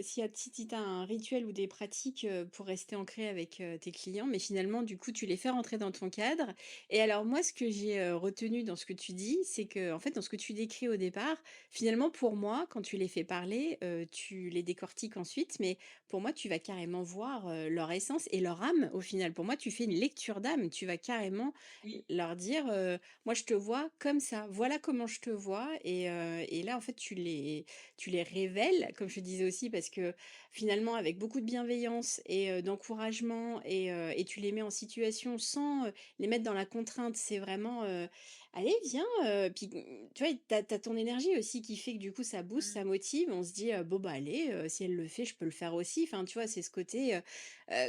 si tu as un rituel ou des pratiques, pour rester ancré avec, tes clients, mais finalement, du coup, tu les fais rentrer dans ton cadre et alors moi, ce que j'ai, retenu dans ce que tu dis, c'est que en fait, dans ce que tu décris au départ, finalement, pour moi, quand tu les fais parler, tu les décortiques ensuite, mais pour moi, tu vas carrément voir, leur essence et leur âme, au final. Pour moi, tu fais une lecture d'âme. Tu vas carrément Oui, leur dire, moi, je te vois comme ça. Voilà comment je te vois et là, en fait, tu les révèles, comme je te disais aussi, parce que finalement, avec beaucoup de bienveillance et d'encouragement et tu les mets en situation sans, les mettre dans la contrainte. C'est vraiment, «Allez, viens», puis, tu vois, tu as ton énergie aussi qui fait que du coup, ça booste, ça mmh, motive. On se dit: «Bon, bah, allez, si elle le fait, je peux le faire aussi». Enfin, tu vois, c'est ce côté,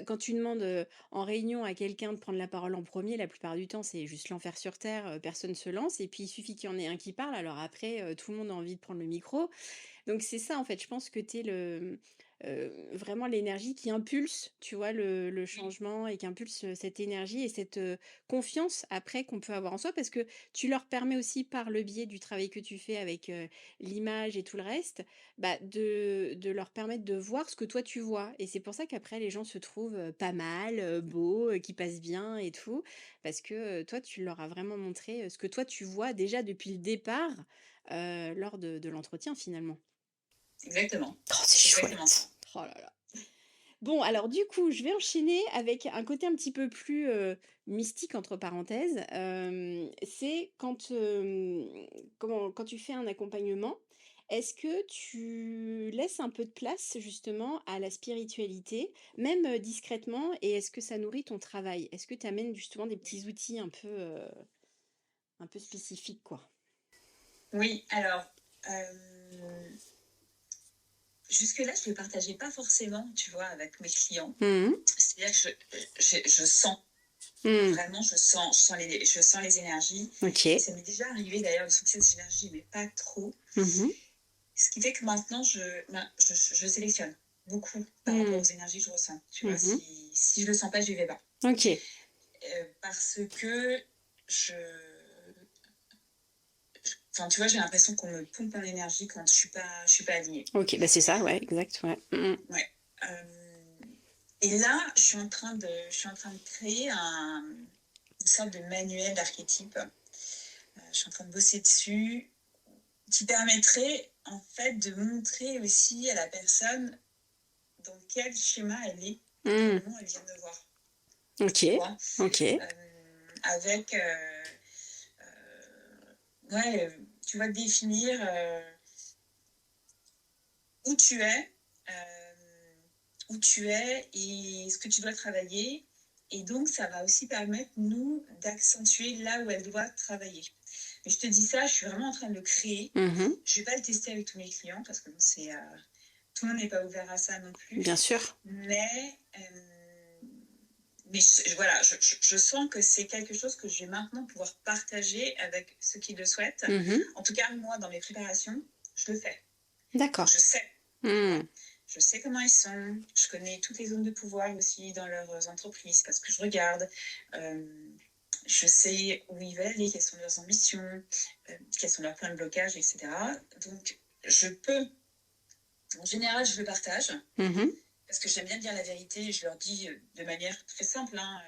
quand tu demandes, en réunion à quelqu'un de prendre la parole en premier, la plupart du temps, c'est juste l'enfer sur terre, personne se lance et puis il suffit qu'il y en ait un qui parle, alors après, tout le monde a envie de prendre le micro. Donc c'est ça, en fait, je pense que tu es vraiment l'énergie qui impulse, tu vois, le oui, changement et qui impulse, cette énergie et cette, confiance après qu'on peut avoir en soi. Parce que tu leur permets aussi par le biais du travail que tu fais avec, l'image et tout le reste, bah, de leur permettre de voir ce que toi tu vois et c'est pour ça qu'après les gens se trouvent, pas mal, beaux, qui passent bien et tout. Parce que, toi tu leur as vraiment montré, ce que toi tu vois déjà depuis le départ, lors de l'entretien finalement. exactement. Oh, c'est C'est exactement ça. chouette! Oh là là. Bon, alors du coup, je vais enchaîner avec un côté un petit peu plus, «mystique» entre parenthèses. C'est quand, quand tu fais un accompagnement, est-ce que tu laisses un peu de place justement à la spiritualité, même, discrètement et est-ce que ça nourrit ton travail? Est-ce que tu amènes justement des Oui. petits outils un peu spécifiques, quoi? Oui, alors, hem, jusque-là, je ne le partageais pas forcément, tu vois, avec mes clients. Mmh mh. C'est-à-dire que je sens, Mmh. vraiment, je sens les énergies et OK. ça m'est déjà arrivé d'ailleurs de sentir des énergies, mais pas trop. Mmh mh. Ce qui fait que maintenant, je sélectionne beaucoup par rapport Mmh. aux énergies que je ressens. Tu vois, Mmh mh. si je le sens pas, je n'y vais pas. OK. Parce que je, enfin, tu vois, j'ai l'impression qu'on me pompe en énergie quand je suis pas alignée. OK, bah, c'est ça, ouais, exact, ouais. Mmh mh. Ouais. Et là, je suis en train de créer une sorte de manuel d'archétype. Je suis en train de bosser dessus, qui permettrait en fait de montrer aussi à la personne dans quel schéma elle est à quel Mmh. moment elle vient me voir. Tu OK, vois, OK. avec ouais, tu vas définir où tu es, où tu es et ce que tu dois travailler. Et donc, ça va aussi permettre, nous, d'accentuer là où elle doit travailler. Mais je te dis ça, je suis vraiment en train de le créer. Mmh mh. Je ne vais pas le tester avec tous mes clients parce que bon, tout le monde n'est pas ouvert à ça non Bien plus. sûr. Mais voilà, je sens que c'est quelque chose que je vais maintenant pouvoir partager avec ceux qui le souhaitent. Mmh mh. En tout cas, moi, dans mes préparations, je le fais. Donc, D'accord. je sais, tu vois. Mmh. Je sais comment ils sont. Je connais toutes les zones de pouvoir aussi dans leurs entreprises parce que je regarde. Euh, je sais où ils veulent aller, quelles sont leurs ambitions, quels sont leurs points de blocage, etc. Donc, je peux, en général, je le partage Mmh mh. parce que j'aime bien dire la vérité. Je leur dis de manière très simple, hein,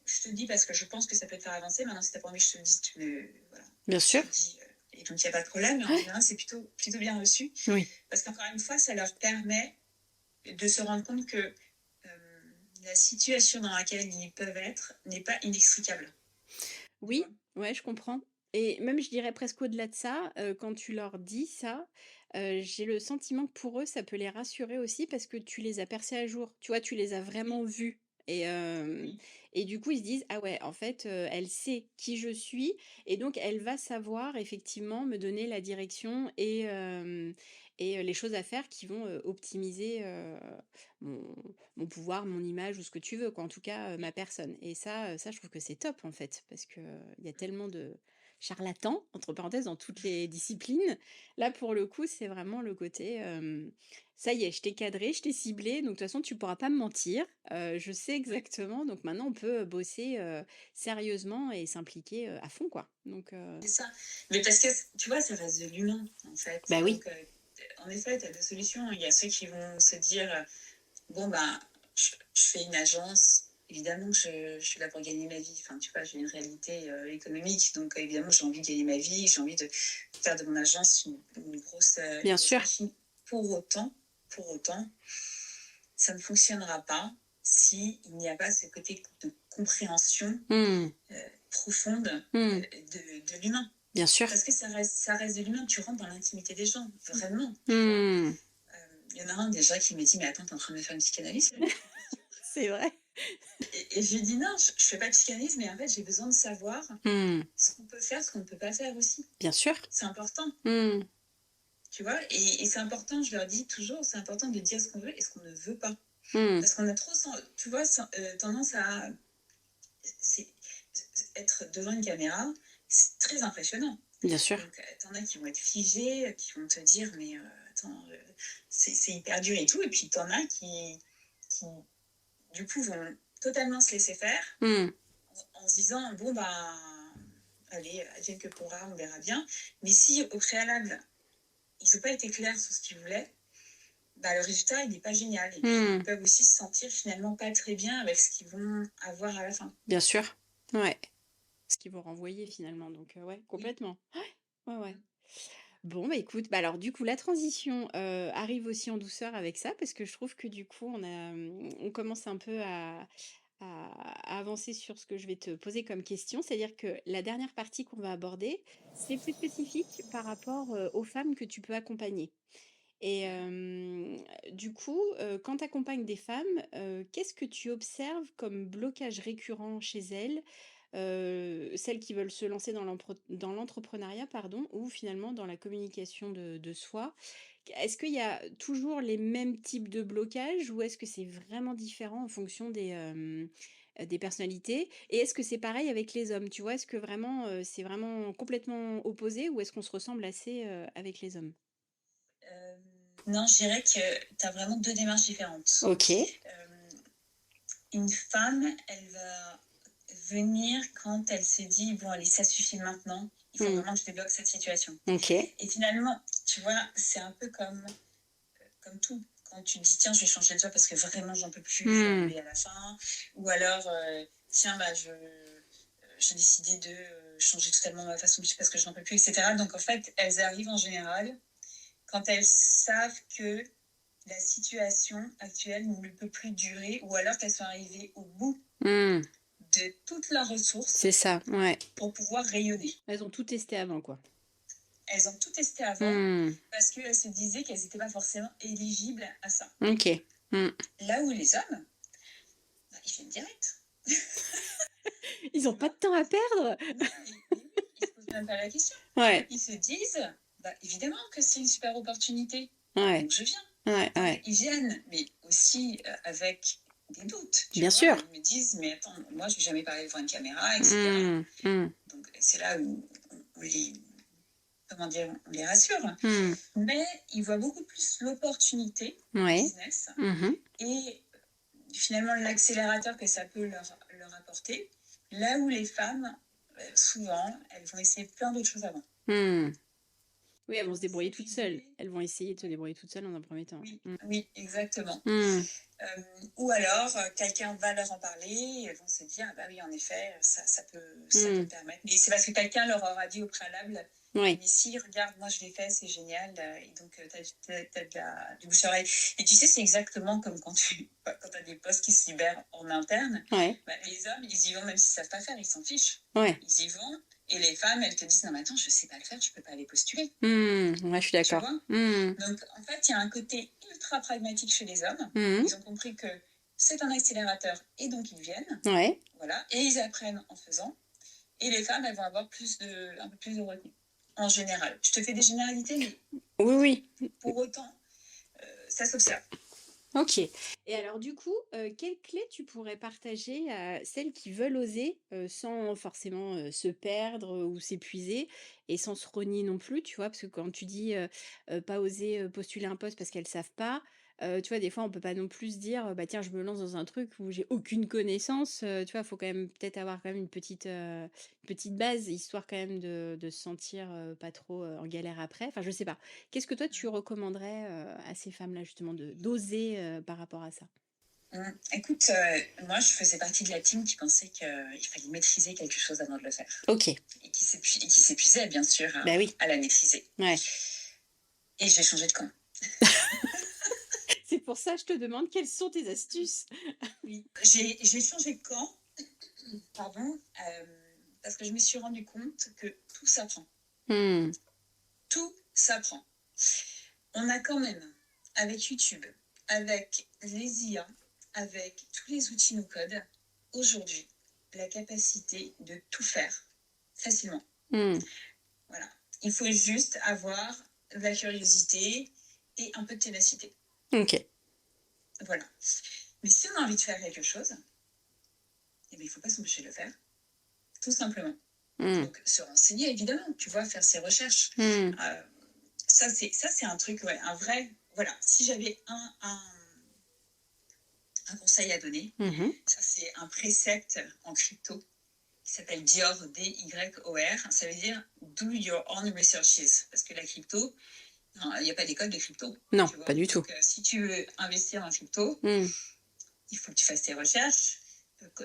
je te le dis parce que je pense que ça peut te faire avancer. Maintenant, si tu n'as pas envie que je te le dise, voilà, Bien je te sûr. le dis. Et donc, il n'y a pas de problème. Mais en Ouais. général, c'est plutôt bien reçu. Oui. Parce qu'encore une fois, ça leur permet de se rendre compte que la situation dans laquelle ils peuvent être n'est pas inextricable. Tu vois. Oui, ouais, je comprends et même je dirais presque au-delà de ça, quand tu leur dis ça, j'ai le sentiment que pour eux, ça peut les rassurer aussi parce que tu les as percés à jour. Tu vois, tu les as vraiment Oui, vus oui, et du coup, ils se disent: «Ah ouais, en fait, elle sait qui je suis et donc elle va savoir effectivement me donner la direction et les choses à faire qui vont, optimiser, mon mon pouvoir, mon image ou ce que tu veux quoi, en tout cas, ma personne et ça je trouve que c'est top en fait parce que, il y a tellement de «charlatans» entre parenthèses dans toutes les disciplines. Là pour le coup, c'est vraiment le côté, ça y est, je t'ai cadré, je t'ai ciblé, donc de toute façon tu pourras pas me mentir, je sais exactement, donc maintenant on peut, bosser, sérieusement et s'impliquer, à fond quoi, donc C'est ça. Mais parce que, tu vois, ça reste de l'humain, en fait. bah oui, Donc, en effet, tu as deux solutions. Il y a ceux qui vont se dire, bon, ben, je fais une agence. Évidemment, je suis là pour gagner ma vie. Enfin, tu vois, j'ai une réalité économique. Donc, évidemment, j'ai envie de gagner ma vie. J'ai envie de faire de mon agence une bien grosse sûr. machine. Pour autant, ça ne fonctionnera pas s'il n'y a pas ce côté de compréhension Mmh. profonde Mmh. de l'humain. Bien sûr. Parce que ça reste de l'humain, tu rentres dans l'intimité des gens, vraiment, tu vois. Mmh. Il y en a un déjà qui me dit, mais attends, t'es en train de me faire une psychanalyse là? C'est vrai. Et je lui dis, non, je fais pas de psychanalyse, mais en fait, j'ai besoin de savoir Mmh. ce qu'on peut faire, ce qu'on ne peut pas faire aussi. Bien sûr. C'est important, Mmh. tu vois. Et c'est important, je leur dis toujours, c'est important de dire ce qu'on veut et ce qu'on ne veut pas. Mmh. Parce qu'on a trop, tu vois, tendance à c'est, être devant une caméra, c'est très impressionnant. Bien sûr. Donc, t'en as qui vont être figés, qui vont te dire, mais attends, c'est hyper dur et tout. Et puis, t'en as qui, du coup, vont totalement se laisser faire Mmh. en se disant, bon, bah, allez, advienne que pourra, on verra bien. Mais si, au préalable, ils n'ont pas été clairs sur ce qu'ils voulaient, bah, le résultat, il n'est pas génial. Et puis, Mmh. ils peuvent aussi se sentir finalement pas très bien avec ce qu'ils vont avoir à la fin. Bien sûr. Ouais. Ce qu'ils vont renvoyer finalement, donc ouais, Oui. complètement. Ouais, ouais, ouais. Bon, bah, écoute, bah, alors du coup la transition, arrive aussi en douceur avec ça parce que je trouve que du coup on commence un peu à avancer sur ce que je vais te poser comme question. C'est-à-dire que la dernière partie qu'on va aborder, c'est plus spécifique par rapport, aux femmes que tu peux accompagner. Et du coup, quand tu accompagnes des femmes, qu'est-ce que tu observes comme blocage récurrent chez elles? Celles qui veulent se lancer dans l'entrepreneuriat, pardon, ou finalement dans la communication de soi. Est-ce qu'il y a toujours les mêmes types de blocages ou est-ce que c'est vraiment différent en fonction des personnalités? Et est-ce que c'est pareil avec les hommes? Tu vois? Est-ce que vraiment, c'est vraiment complètement opposé ou est-ce qu'on se ressemble assez, avec les hommes? Euh, non, je dirais que tu as vraiment deux démarches différentes. OK. Une femme, elle va venir quand elle se dit, bon, allez, ça suffit maintenant, il faut Mmh. vraiment que je débloque cette situation. OK. Et finalement, tu vois, c'est un peu comme tout. Quand tu te dis, tiens, je vais changer de job parce que vraiment, j'en peux plus, je suis Mmh. arrivée à la fin. Ou alors, tiens, bah, j'ai décidé de changer totalement ma façon de vivre parce que je n'en peux plus, etc. Donc, en fait, elles arrivent en général quand elles savent que la situation actuelle ne peut plus durer ou alors qu'elles sont arrivées au bout Mmh. de toutes leurs ressources C'est ça, ouais. pour pouvoir rayonner. Elles ont tout testé avant, quoi. Elles ont tout testé avant Mmh. parce qu'elles se disaient qu'elles n'étaient pas forcément éligibles à ça. OK. Mmh. Là où les hommes, bah, ils viennent direct. Ils ont Tu pas de vois. temps à perdre? Non, mais oui, ils se posent même pas la question. Ouais, Ils se disent, bah, évidemment que c'est une super opportunité. ouais, Donc je viens. ouais, Donc ouais. ils viennent, mais aussi avec des doutes, tu Bien vois. sûr. Ils me disent, mais attends, moi je vais jamais parler devant une caméra, etc. Mmh. Mmh. Donc c'est là où on les, comment dire, on les rassure. Mmh. Mais ils voient beaucoup plus l'opportunité Ouais. business Mmh. et finalement l'accélérateur que ça peut leur apporter. Là où les femmes, souvent, elles vont essayer plein d'autres choses avant. Mmh. Oui, elles Elles vont vont se débrouiller toutes seules. s'épuiser. Elles vont essayer de se débrouiller toutes seules dans un premier temps. Oui, Mmh. oui, exactement. Mmh. Ou alors, quelqu'un va leur en parler et elles vont se dire, ah bah oui, en effet, ça peut Mmh. me permettre. Mais c'est parce que quelqu'un leur aura dit au préalable, Ouais. mais si, regarde, moi je l'ai fait, c'est génial, et donc t'as du bouche à oreille. Et tu sais, c'est exactement comme quand t'as des postes qui se libèrent en interne, Ouais. bah, les hommes, ils y vont même s'ils savent pas faire, ils s'en fichent. Ouais. Ils y vont, et les femmes, elles te disent, non mais attends, je sais pas le faire, je peux pas aller postuler. Mmh. Ouais, je suis Tu d'accord. vois. Mmh. Donc, en fait, il y a un côté ultra pragmatique chez les hommes. Mmh. Ils ont compris que c'est un accélérateur et donc ils viennent. Ouais. Voilà. Et ils apprennent en faisant. Et les femmes, elles vont avoir un peu plus de retenue. en général. Je te fais des généralités, mais Oui, oui. pour autant, ça s'observe. OK. Et alors du coup, quelles clés tu pourrais partager à celles qui veulent oser, sans forcément, se perdre, ou s'épuiser et sans se renier non plus, tu vois? Parce que quand tu dis, pas oser, postuler un poste parce qu'elles savent pas, tu vois, des fois on peut pas non plus se dire, «Bah tiens, je me lance dans un truc où j'ai aucune connaissance», tu vois? Faut quand même peut-être avoir quand même une petite base, histoire quand même de se sentir, pas trop, en galère après. Enfin, je sais pas. Qu'est-ce que toi tu recommanderais, à ces femmes-là justement de d'oser, par rapport à ça? Écoute, moi, je faisais partie de la team qui pensait qu'il fallait maîtriser quelque chose avant de le faire OK, et qui s'épuisait, bien sûr, bah oui, à la maîtriser. ouais. Et j'ai changé de camp. C'est pour ça que je te demande quelles sont tes astuces? Oui. J'ai changé de camp, pardon, parce que je me suis rendu compte que tout s'apprend. Mmh. Tout s'apprend. On a quand même, avec YouTube, avec les IA, avec tous les outils no-code, aujourd'hui, la capacité de tout faire facilement. Mmh. Voilà. Il faut juste avoir de la curiosité et un peu de ténacité. OK. Voilà. Mais si on a envie de faire quelque chose, eh bien, il ne faut pas s'empêcher de le faire, tout simplement. Mmh. Donc, se renseigner, évidemment, tu vois, faire ses recherches. Mmh. Ça, c'est un truc, ouais, un vrai. Voilà. Si j'avais un conseil à donner, Mmh. ça, c'est un précepte en crypto qui s'appelle Dior, D-Y-O-R. Ça veut dire do your own researches. Parce que la crypto, il n'y a pas d'école de crypto, Non, tu vois. pas du tout. Donc, si tu veux investir en crypto, Mmh. il faut que tu fasses tes recherches.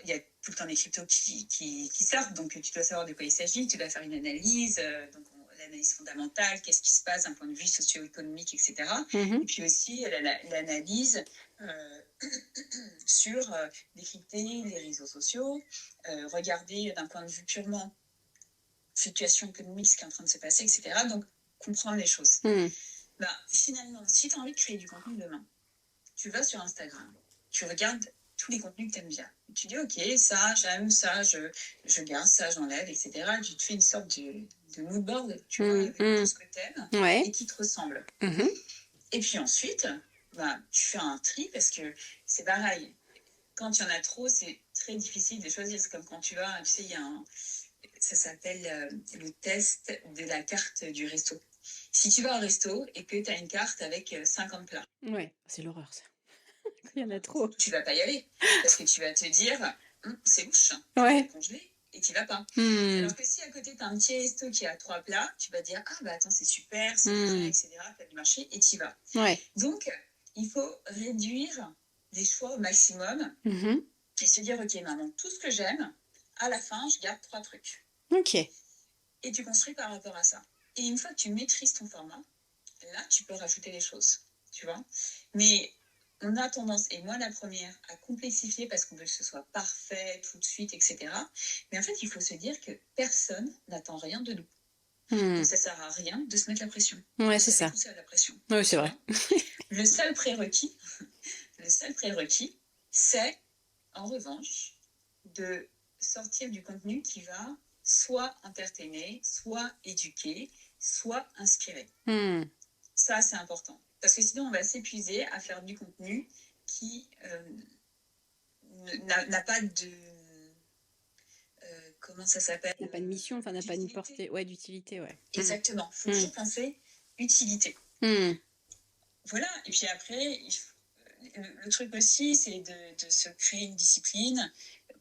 Il y a tout le temps des cryptos qui sortent, donc tu dois savoir de quoi il s'agit, tu dois faire une analyse, l'analyse fondamentale, qu'est-ce qui se passe d'un point de vue socio-économique, etc. Mmh. Et puis aussi l'analyse euh, sur décrypter les réseaux sociaux, regarder d'un point de vue purement situation économique ce qui est en train de se passer, etc. Donc comprendre les choses. Mmh. Bah, finalement, si tu as envie de créer du contenu demain, tu vas sur Instagram, tu regardes tous les contenus que tu aimes bien. Tu dis, OK, ça, j'aime, ça, je garde, ça, j'enlève, etc. Tu te fais une sorte de mood board, tu vois, Mmh. avec tout Mmh. ce que tu aimes Ouais. et qui te ressemble. Mmh. Et puis ensuite, bah, tu fais un tri parce que c'est pareil. Quand il y en a trop, c'est très difficile de choisir. C'est comme quand tu vas, tu sais, ça s'appelle le test de la carte du resto. Si tu vas au resto et que tu as une carte avec 50 plats, Ouais, c'est l'horreur ça, quand il y en a trop. tu vas pas y aller parce que tu vas te dire c'est louche, je vais Ouais. le congeler et tu vas pas. Mmh. Alors que si à côté tu as un petit resto qui a 3 plats, tu vas dire ah bah attends c'est super, c'est frais, Mmh. etc. Plat du marché et tu y vas. Ouais. Donc il faut réduire les choix au maximum Mmh. et se dire ok maintenant tout ce que j'aime, à la fin je garde 3 trucs OK. et tu construis par rapport à ça. Et une fois que tu maîtrises ton format, là tu peux rajouter les choses, tu vois. Mais on a tendance, et moi la première, à complexifier parce qu'on veut que ce soit parfait tout de suite, etc. Mais en fait, il faut se dire que personne n'attend rien de nous. Donc Mmh. ça sert à rien de se mettre la pression. Ouais, Vous c'est savez ça. tout ça, la pression. Ouais, c'est Tu vrai. vois. Le seul prérequis, le seul prérequis, c'est en revanche de sortir du contenu qui va soit entertainer, soit éduquer, soit inspirer. Mmh. Ça, c'est important. Parce que sinon, on va s'épuiser à faire du contenu qui n'a pas de... comment ça s'appelle N'a pas de mission, enfin n'a pas une d'utilité. portée, ouais, d'utilité, ouais. Mmh. Exactement. Il faut Mmh. toujours penser utilité. Mmh. Voilà. Et puis après, le truc aussi, c'est de se créer une discipline,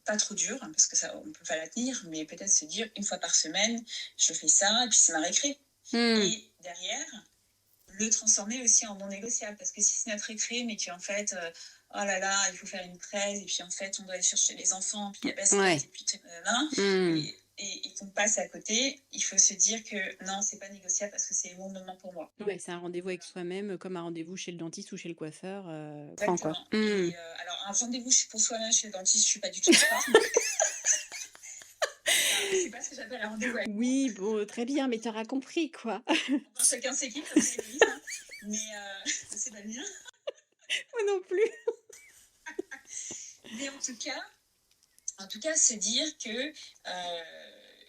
pas trop dure, hein, parce que ça, on ne peut pas la tenir, mais peut-être se dire une fois par semaine, je fais ça, et puis c'est ma récré. Mmh. Et derrière, le transformer aussi en non négociable. Parce que si c'est notre récré, mais qu'en fait, oh là là, il faut faire une presse, et puis en fait, on doit aller chercher les enfants, puis il y a basket, Ouais. et puis là, Mmh. et qu'on passe à côté, il faut se dire que non, c'est pas négociable parce que c'est mon moment pour moi. Ouais, c'est un rendez-vous avec Voilà. soi-même, comme un rendez-vous chez le dentiste ou chez le coiffeur, grand quoi. Exactement. Mmh. Et alors, un rendez-vous pour soi-même chez le dentiste, je suis pas du tout d'accord. Mais... c'est pas ce que j'appelle un rendez-vous avec moi. Oui, bon, très bien, mais tu auras compris quoi. Enfin, chacun ses kiffs, comme ils disent. Hein. Mais c'est pas le mien. Moi non plus. Mais en tout cas, se dire que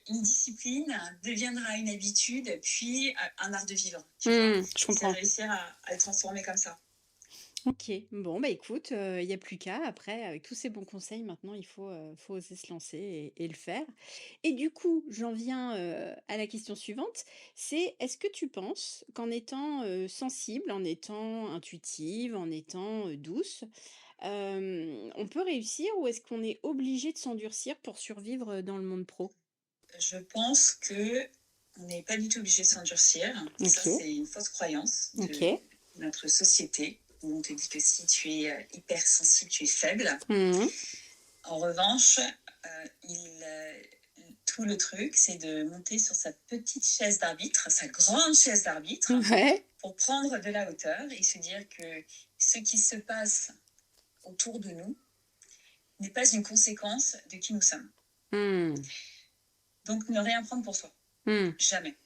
une discipline deviendra une habitude, puis un art de vivre, tu vois. Je C'est comprends. réussir à le transformer comme ça. OK. Bon, bah, écoute, il y a plus qu'à. Après, avec tous ces bons conseils, maintenant, faut oser se lancer et le faire. Et du coup, j'en viens, à la question suivante, c'est est-ce que tu penses qu'en étant, sensible, en étant intuitive, en étant, douce, on peut réussir ou est-ce qu'on est obligé de s'endurcir pour survivre, dans le monde pro? Je pense que on n'est pas du tout obligé de s'endurcir. Ça, OK, c'est une fausse croyance de OK. notre société, où on te dit que si tu es hypersensible, tu es faible. Mmh. En revanche, tout le truc, c'est de monter sur sa petite chaise d'arbitre, sa grande chaise d'arbitre, Ouais. pour prendre de la hauteur et se dire que ce qui se passe autour de nous n'est pas une conséquence de qui nous sommes. Mmh. Donc, ne rien prendre pour soi. Mmh. Jamais.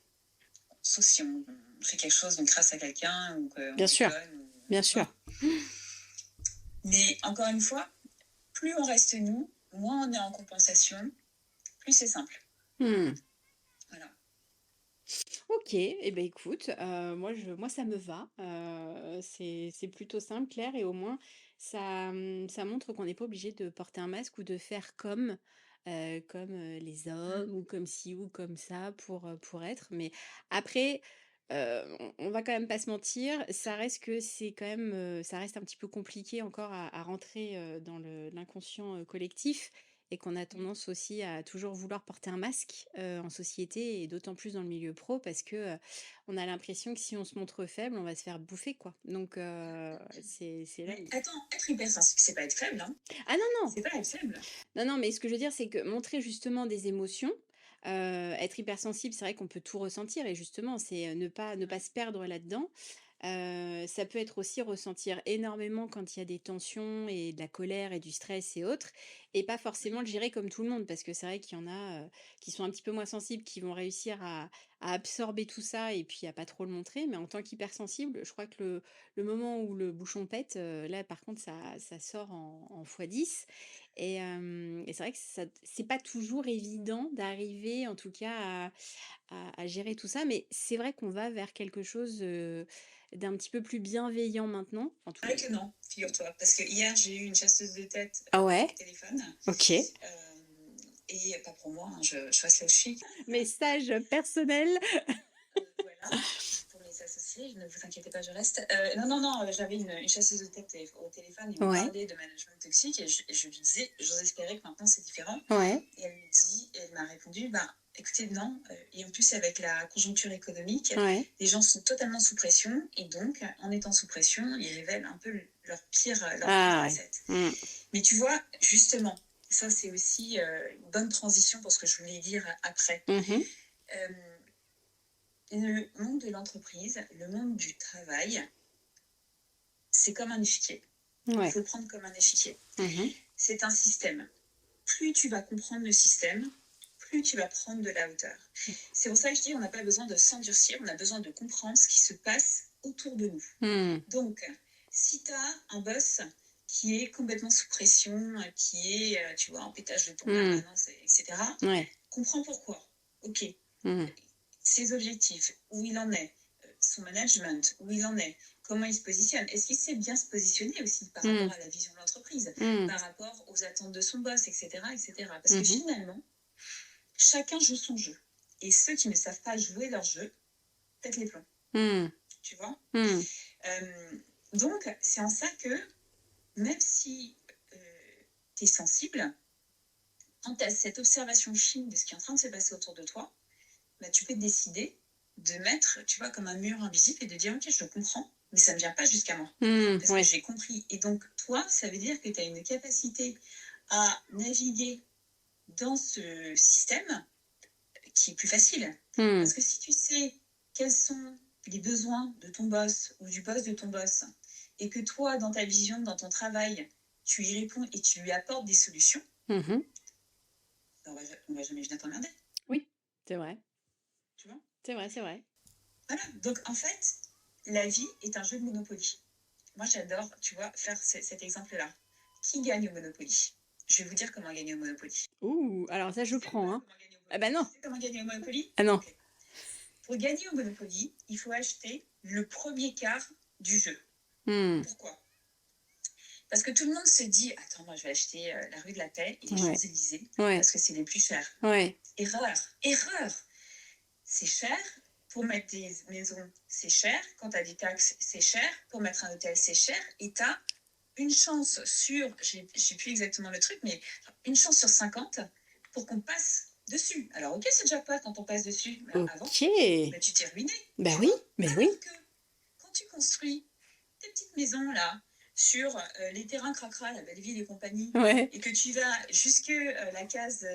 Sauf si on fait quelque chose donc grâce à quelqu'un ou qu'on Bien sûr, déconne. bien sûr. Mais encore une fois, plus on reste nous, moins on est en compensation, plus c'est simple. Mmh. Voilà. OK et ben écoute, moi ça me va, c'est plutôt simple, clair et au moins ça montre qu'on n'est pas obligé de porter un masque ou de faire comme les Mm. hommes ou comme ci ou comme ça pour être. Mais après, on va quand même pas se mentir, ça reste que c'est quand même, ça reste un petit peu compliqué encore à rentrer, dans l'inconscient, collectif et qu'on a tendance aussi à toujours vouloir porter un masque, en société et d'autant plus dans le milieu pro parce que, on a l'impression que si on se montre faible, on va se faire bouffer, quoi. Donc c'est là Mais où attends, être hypersensible, c'est pas être faible, hein. ah non, non! C'est pas être faible. Non, non, mais ce que je veux dire, c'est que montrer justement des émotions, être hypersensible, c'est vrai qu'on peut tout ressentir et justement, c'est, ne pas Ouais. se perdre là-dedans. Ça peut être aussi ressentir énormément quand il y a des tensions et de la colère et du stress et autres et pas forcément le gérer comme tout le monde parce que c'est vrai qu'il y en a, qui sont un petit peu moins sensibles, qui vont réussir à absorber tout ça et puis à pas trop le montrer. Mais en tant qu'hypersensible, je crois que le moment où le bouchon pète, là par contre ça sort en x10 et c'est vrai que ça c'est pas toujours évident d'arriver en tout cas à gérer tout ça, mais c'est vrai qu'on va vers quelque chose, d'un petit peu plus bienveillant maintenant, en tout Vrai que non, figure-toi. Parce que hier, j'ai eu une chasseuse de tête ah au ouais? téléphone. OK. Et pas pour moi, hein, je fasse le chic. Message personnel. Voilà, pour les associés, ne vous inquiétez pas, je reste. Non, non, non, j'avais une chasseuse de tête au téléphone et on Ouais, parlait de management toxique et je lui disais, j'ose espérer que maintenant c'est différent. ouais. Et elle m'a répondu, bah, écoutez, non. Et en plus, avec la conjoncture économique, Ouais. les gens sont totalement sous pression et donc, en étant sous pression, ils révèlent un peu leur pire Ah ouais. facette. Mmh. Mais tu vois, justement, ça c'est aussi une bonne transition pour ce que je voulais dire après. Mmh. Euh, le monde de l'entreprise, le monde du travail, c'est comme un échiquier. Il Ouais. faut le prendre comme un échiquier. Mmh. C'est un système. Plus tu vas comprendre le système, plus tu vas prendre de la hauteur. C'est pour ça que je dis on n'a pas besoin de s'endurcir, on a besoin de comprendre ce qui se passe autour de nous. Mmh. Donc, si tu as un boss qui est complètement sous pression, qui est, tu vois, en pétage de plomb Mmh. permanence, etc., Ouais. comprends pourquoi. Ok, Mmh. ses objectifs, où il en est, son management, où il en est, comment il se positionne. Est-ce qu'il sait bien se positionner aussi par Mmh. rapport à la vision de l'entreprise, Mmh. par rapport aux attentes de son boss, etc. etc. Parce que Mmh. finalement, chacun joue son jeu. Et ceux qui ne savent pas jouer leur jeu, pètent les plombs. Mmh. Tu vois. Mmh. Donc, c'est en ça que, même si tu es sensible, quand tu as cette observation fine de ce qui est en train de se passer autour de toi, bah, tu peux décider de mettre, tu vois, comme un mur invisible et de dire, ok, je comprends, mais ça ne vient pas jusqu'à moi. Mmh. Parce que Ouais. j'ai compris. Et donc, toi, ça veut dire que tu as une capacité à naviguer dans ce système qui est plus facile. Mmh. Parce que si tu sais quels sont les besoins de ton boss ou du boss de ton boss, et que toi, dans ta vision, dans ton travail, tu y réponds et tu lui apportes des solutions, Mmh. on va jamais venir t'emmerder, Oui, c'est vrai. tu vois. C'est vrai, c'est vrai. Voilà. Donc, en fait, la vie est un jeu de Monopoly. Moi, j'adore, tu vois, faire cet exemple-là. Qui gagne au Monopoly? Je vais vous dire comment gagner au Monopoly. Ouh, alors ça je C'est prends, quoi hein. comment gagner au Ah bah non. Tu sais comment gagner au Monopoly? Ah non. Ok. Pour gagner au Monopoly, il faut acheter le premier quart du jeu. Hmm. Pourquoi? Parce que tout le monde se dit, attends, moi je vais acheter la rue de la Paix et les Ouais. Champs-Élysées Ouais. parce que c'est les plus chers. Ouais. Erreur, erreur. C'est cher. Pour mettre des maisons, c'est cher. Quand tu as des taxes, c'est cher. Pour mettre un hôtel, c'est cher. Et tu as une chance sur, j'ai plus exactement le truc, mais une chance sur 50 pour qu'on passe dessus. Alors, ok, c'est déjà pas quand on passe dessus, mais avant, Ok. bah, tu t'es ruiné. Bah Tu oui, vois. bah Alors oui. que quand tu construis tes petites maisons là, sur les terrains cracra, la Belleville et compagnie, Ouais. et que tu vas jusque la case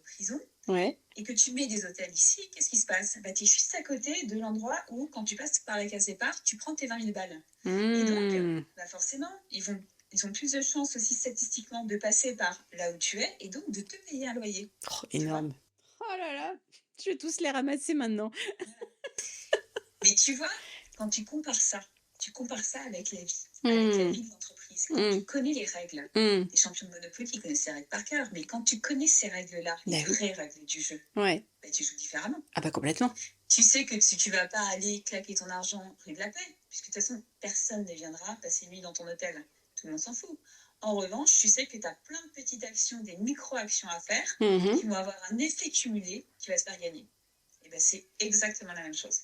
prison, Ouais. et que tu mets des hôtels ici, qu'est-ce qui se passe? Bah, tu es juste à côté de l'endroit où, quand tu passes par la case départ, tu prends tes 20 000 balles. Et donc, Hmm. bah forcément, ils ont plus de chances aussi statistiquement de passer par là où tu es et donc de te payer un loyer. Oh, Tu vois? énorme. Oh là là. Je vais tous les ramasser maintenant. Mais tu vois, quand tu compares ça avec la Hmm. vie de l'entreprise. Quand Hmm. tu connais les règles, Hmm. les champions de Monopoly, ils connaissent ces règles par cœur, mais quand tu connais ces règles-là, Bah les oui. vraies règles du jeu, Ouais. bah, tu joues différemment. Ah bah complètement. Tu sais que si tu vas pas aller claquer ton argent rue de la Paix, puisque de toute façon, personne ne viendra passer une nuit dans ton hôtel. Tout le monde s'en fout. En revanche, tu sais que tu as plein de petites actions, des micro-actions à faire Mhm. qui vont avoir un effet cumulé qui va se faire gagner. Et ben c'est exactement la même chose.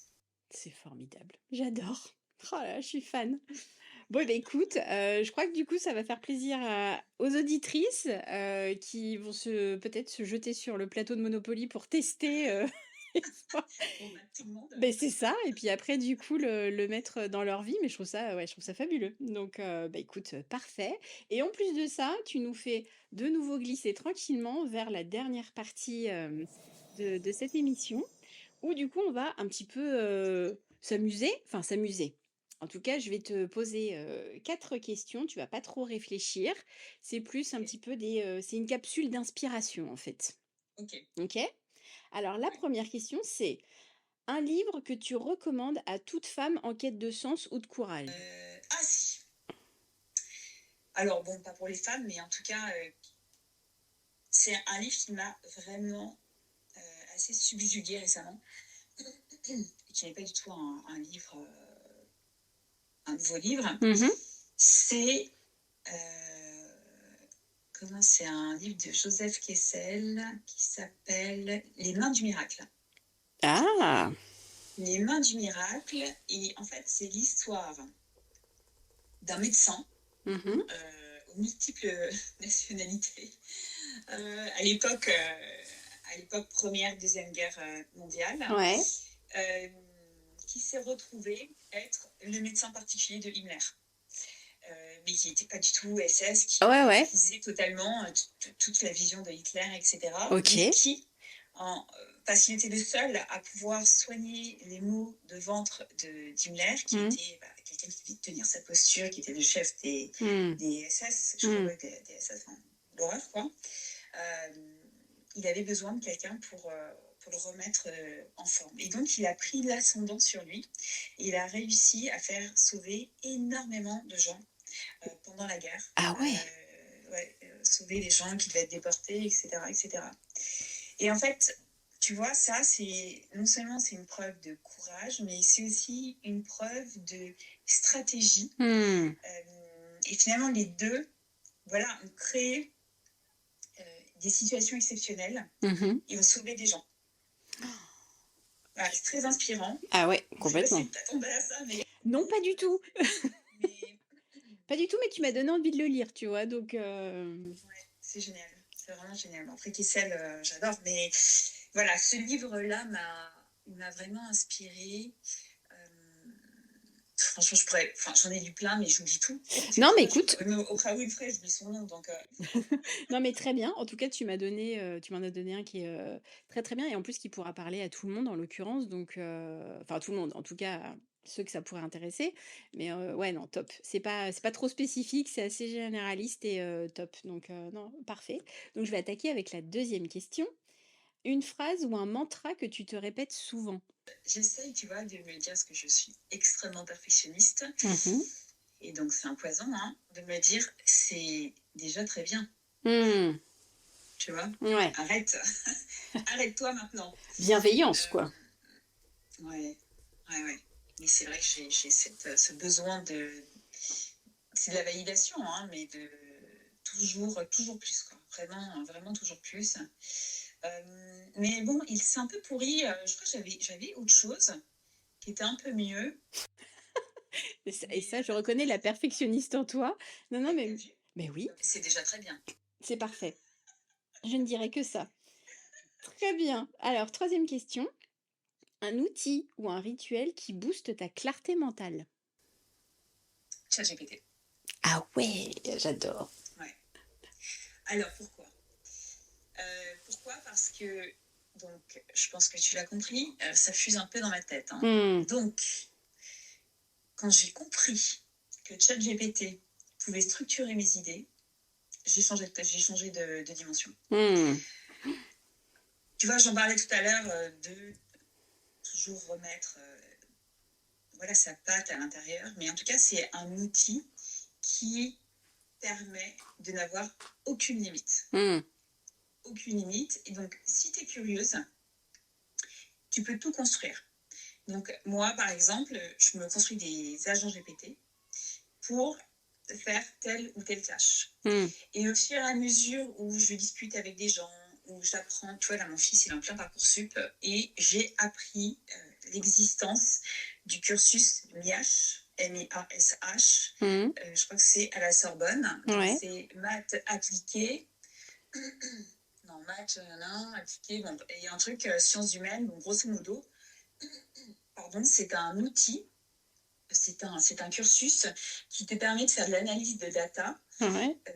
C'est formidable. J'adore. Oh là, je suis fan. Bon, eh ben, écoute, je crois que du coup, ça va faire plaisir aux auditrices qui vont peut-être se jeter sur le plateau de Monopoly pour tester. Bon, bah, tout le monde. Ben, c'est ça. Et puis après, du coup, le mettre dans leur vie. Mais je trouve ça, ouais, je trouve ça fabuleux. Donc, bah, écoute, parfait. Et en plus de ça, tu nous fais de nouveau glisser tranquillement vers la dernière partie de cette émission, où du coup, on va un petit peu s'amuser. Enfin, s'amuser. En tout cas, je vais te poser 4 questions. Tu vas pas trop réfléchir. C'est plus un Ok. petit peu c'est une capsule d'inspiration, en fait. Ok. Ok? Alors, la Ouais. première question, c'est un livre que tu recommandes à toute femme en quête de sens ou de courage. Ah si. Alors bon, pas pour les femmes, mais en tout cas, c'est un livre qui m'a vraiment assez subjugué récemment. Et qui n'est pas du tout un livre, un nouveau livre. Mhm. C'est comment c'est un livre de Joseph Kessel qui s'appelle Les Mains du Miracle. Ah, Les Mains du Miracle, et en fait c'est l'histoire d'un médecin mhm. aux multiples nationalités à l'époque première, deuxième guerre mondiale, Ouais. euh, qui s'est retrouvé être le médecin particulier de Himmler. Mais qui n'était pas du tout SS, qui Ouais, ouais. méprisait totalement toute la vision de Hitler, etc. Ok. Mais qui, parce qu'il était le seul à pouvoir soigner les maux de ventre d'Himmler, qui Mm. était quelqu'un qui devait tenir sa posture, qui était le chef des SS, je Mm. crois, des SS, enfin, l'horreur, quoi. Il avait besoin de quelqu'un pour le remettre en forme. Et donc, il a pris l'ascendant sur lui. Et il a réussi à faire sauver énormément de gens pendant la guerre. Ah ouais. Ouais, sauver les gens qui devaient être déportés, etc., etc. Et en fait, tu vois, ça, c'est non seulement c'est une preuve de courage, mais c'est aussi une preuve de stratégie. Mm. Et finalement, les deux, voilà, ont créé des situations exceptionnelles Mhm. et ont sauvé des gens. Voilà, c'est très inspirant. Ah ouais, Je sais pas complètement. si tu tombé à ça, mais... Non, pas du tout. mais... Pas du tout, mais tu m'as donné envie de le lire, tu vois. Donc, Ouais, c'est génial. C'est vraiment génial. Après, Kessel, j'adore. Mais voilà, ce livre-là m'a vraiment inspiré. Franchement, j'en ai lu plein, mais j'oublie tout. non, mais écoute. Oprah Winfrey, j'oublie son nom, donc... Non, mais très bien. En tout cas, tu m'en as donné un qui est très très bien et en plus qui pourra parler à tout le monde en l'occurrence. Donc, enfin, tout le monde, en tout cas, ceux que ça pourrait intéresser. Mais ouais, non, top. C'est pas trop spécifique, c'est assez généraliste et top. Donc, non, parfait. Donc, je vais attaquer avec la deuxième question. Une phrase ou un mantra que tu te répètes souvent. J'essaye, tu vois, de me dire ce que je suis extrêmement perfectionniste. Mhm. Et donc, c'est un poison, hein, de me dire c'est déjà très bien. Hmm. tu vois. Ouais. Arrête, arrête-toi maintenant. Bienveillance, Euh, quoi. ouais, ouais, ouais. Mais c'est vrai que j'ai ce besoin de... C'est de la validation, hein, mais de toujours plus, quoi. Vraiment, vraiment toujours plus. Mais bon, il s'est un peu pourri. Je crois que j'avais autre chose qui était un peu mieux. Et ça, Mais je reconnais la perfectionniste en toi. Non, non, t'as mais, vu? mais oui, C'est déjà très bien. c'est parfait. Je ne dirais que ça. Très bien. Alors, troisième question. Un outil ou un rituel qui booste ta clarté mentale. ChatGPT. Ah ouais, j'adore. Ouais. Alors pourquoi? Pourquoi? Parce que, donc, je pense que tu l'as compris, ça fuse un peu dans ma tête, hein. Hmm, Donc, quand j'ai compris que ChatGPT pouvait structurer mes idées, j'ai changé de dimension. hmm. Tu vois, j'en parlais tout à l'heure de toujours remettre voilà, sa patte à l'intérieur, mais en tout cas, c'est un outil qui permet de n'avoir aucune limite. Hmm. Aucune limite. Et donc, si tu es curieuse, tu peux tout construire. Donc, moi, par exemple, je me construis des agents GPT pour faire telle ou telle tâche. Hmm. Et au fur et à mesure où je discute avec des gens, où j'apprends, tu vois, là, mon fils, il est en plein Parcoursup, et j'ai appris l'existence du cursus MIASH, M-I-A-S-H. Hmm. Je crois que c'est à la Sorbonne. Donc, Ouais. c'est maths appliquées. Non, maths, non, appliquées. Bon, et il y a un truc, sciences humaines, donc grosso modo, pardon, c'est un outil, c'est un cursus qui te permet de faire de l'analyse de data Ouais. euh,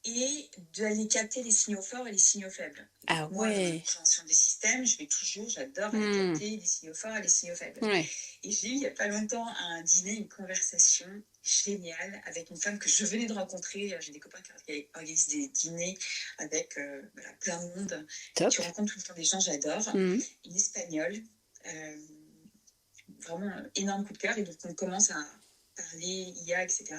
et d'aller capter les signaux forts et les signaux faibles. Donc Ah moi, dans la ouais. compréhension des systèmes, j'adore aller Hmm. capter les signaux forts et les signaux faibles. Ouais. Et j'ai eu il n'y a pas longtemps un dîner, une conversation géniale avec une femme que je venais de rencontrer. J'ai des copains qui organisent des dîners avec voilà, plein de monde. Top. Tu rencontres tout le temps des gens, j'adore. Hmm. Une espagnole. Euh, Vraiment énorme coup de cœur. Et donc, on commence à parler IA, etc.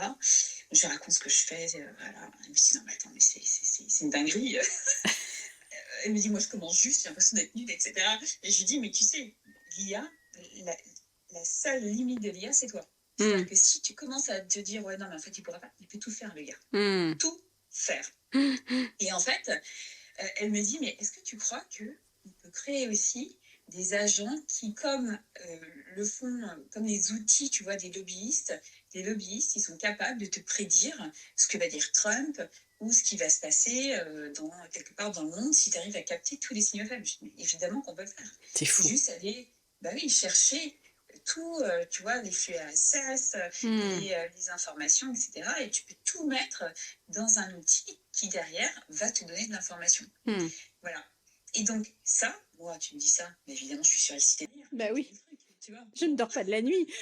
Je raconte ce que je fais. Voilà. Elle me dit, non, mais attends, mais c'est une dinguerie. Elle me dit, moi, je commence juste, j'ai l'impression d'être nulle, etc. Et je lui dis, mais tu sais, l'IA, la, la seule limite de l'IA, c'est toi. C'est-à-dire Hmm. que si tu commences à te dire, ouais, non, mais en fait, il pourra pas, il peut tout faire, le gars. Hmm. Tout faire. Et en fait, elle me dit, mais est-ce que tu crois qu'on peut créer aussi des agents qui, comme le font, comme les outils, tu vois, des lobbyistes, ils sont capables de te prédire ce que va dire Trump ou ce qui va se passer quelque part dans le monde si tu arrives à capter tous les signaux faibles. Je dis, mais évidemment qu'on peut le faire. C'est C'est fou. juste aller, bah oui, chercher tout, tu vois, les flux RSS, Hmm. les informations, etc. Et tu peux tout mettre dans un outil qui, derrière, va te donner de l'information. Hmm. Voilà. Et donc, ça, moi, tu me dis ça, mais évidemment, je suis sur les sites Bah oui. tu vois. Je ne dors pas de la nuit.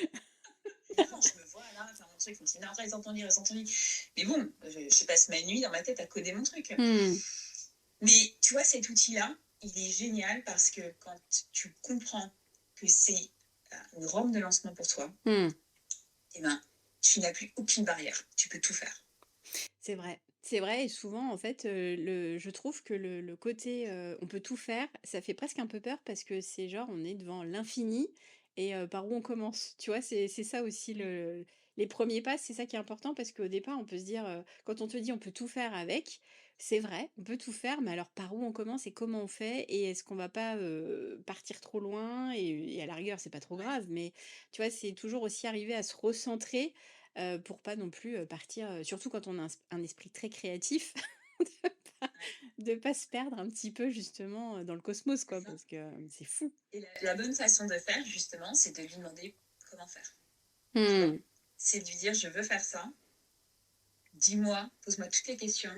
Évidemment, je me vois là, faire mon truc, je me dis, non, ils entendent lire, ils entendent lire. Mais bon, je passe ma nuit dans ma tête à coder mon truc. Hmm. Mais tu vois, cet outil-là, il est génial parce que quand tu comprends que c'est une rampe de lancement pour toi, Hmm. eh ben, tu n'as plus aucune barrière. Tu peux tout faire. C'est vrai. C'est vrai, et souvent, en fait, je trouve que le côté on peut tout faire, ça fait presque un peu peur parce que c'est genre, on est devant l'infini et par où on commence? Tu vois, c'est ça aussi les premiers pas, c'est ça qui est important parce qu'au départ, on peut se dire quand on te dit on peut tout faire avec, c'est vrai, on peut tout faire, mais alors par où on commence et comment on fait? Et est-ce qu'on va pas partir trop loin? Et à la rigueur, c'est pas trop Ouais. grave, mais tu vois, c'est toujours aussi arriver à se recentrer pour pas non plus partir, surtout quand on a un esprit très créatif, de pas, Ouais. de pas se perdre un petit peu justement dans le cosmos, C'est quoi, ça. parce que c'est fou. Et la bonne façon de faire, justement, c'est de lui demander comment faire. Tu vois, Hmm. c'est de lui dire, je veux faire ça. Dis-moi, pose-moi toutes les questions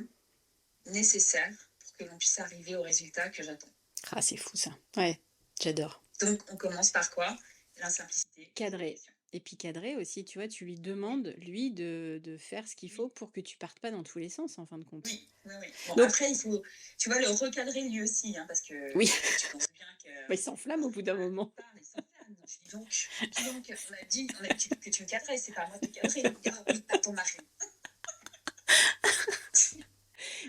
nécessaires pour que l'on puisse arriver au résultat que j'attends. Ah, c'est fou ça. Ouais, j'adore. Donc, on commence par quoi? La simplicité, Cadrer. question. Et puis cadrer aussi, tu vois, tu lui Oui, demandes, lui, de faire ce qu'il faut oui, pour que tu partes pas dans tous les sens, en fin de compte. oui, oui, oui. Bon, Donc, après, il faut, tu vois, le recadrer lui aussi, hein, parce que oui, tu penses bien que bah, il s'enflamme au bout d'un voilà, il moment. parle, il s'enflamme. Donc, je dis donc, on a dit que tu me cadrais, c'est pas à moi de te cadrer. Ah oui, pardon, Marie.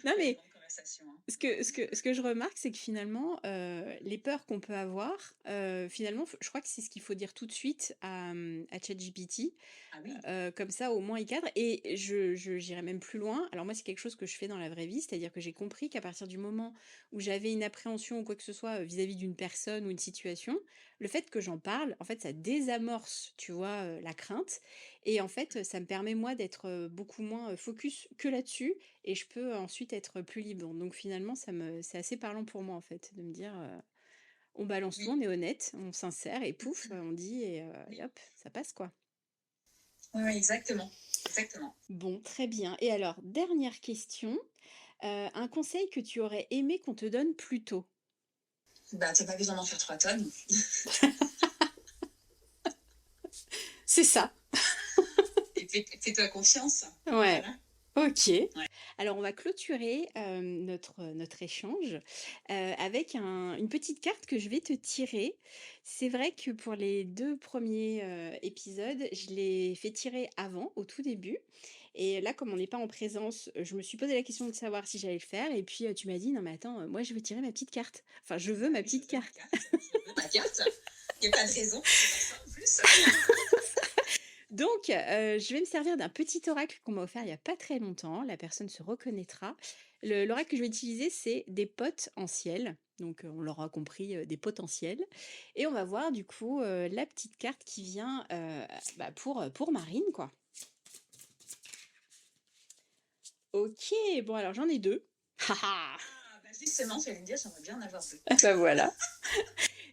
Non, mais conversation, hein. Ce que je remarque, c'est que finalement, les peurs qu'on peut avoir, finalement, je crois que c'est ce qu'il faut dire tout de suite à ChatGPT. Ah oui, Comme ça, au moins, il cadre et j'irai même plus loin. Alors moi, c'est quelque chose que je fais dans la vraie vie, c'est-à-dire que j'ai compris qu'à partir du moment où j'avais une appréhension ou quoi que ce soit, vis-à-vis d'une personne ou une situation, le fait que j'en parle, en fait, ça désamorce, tu vois, la crainte et en fait, ça me permet, moi, d'être, beaucoup moins, focus que là-dessus et je peux ensuite être plus libre. Donc finalement, c'est assez parlant pour moi, en fait, de me dire, on balance tout, oui, on est honnête, on sincère et pouf, on dit et oui. hop, ça passe, quoi. Oui, oui, exactement, exactement. Bon, très bien. Et alors, dernière question, un conseil que tu aurais aimé qu'on te donne plus tôt? Bah, tu pas besoin d'en faire 3 tonnes C'est ça. et fais-toi confiance. Ouais. Voilà. OK. Ouais. Alors on va clôturer, notre échange, avec une petite carte que je vais te tirer. C'est vrai que pour les 2 premiers épisodes, je l'ai fait tirer avant, au tout début et là, comme on n'est pas en présence, je me suis posé la question de savoir si j'allais le faire et puis, tu m'as dit: «Non mais attends, moi je veux tirer ma petite carte. Enfin, je veux Bah ma oui, je petite veux ma carte». carte, je veux ma carte. Il y a pas de raison pour faire ça en plus. Donc, je vais me servir d'un petit oracle qu'on m'a offert il y a pas très longtemps. La personne se reconnaîtra. L'oracle que je vais utiliser, c'est des potes en ciel. Donc, on l'aura compris, des potentiels. Et on va voir du coup, la petite carte qui vient, bah, pour Marine, quoi. OK, bon alors j'en ai 2. Ah Ah, bah, justement, j'allais me dire, j'aimerais bien en avoir 2. ah! Bah, voilà.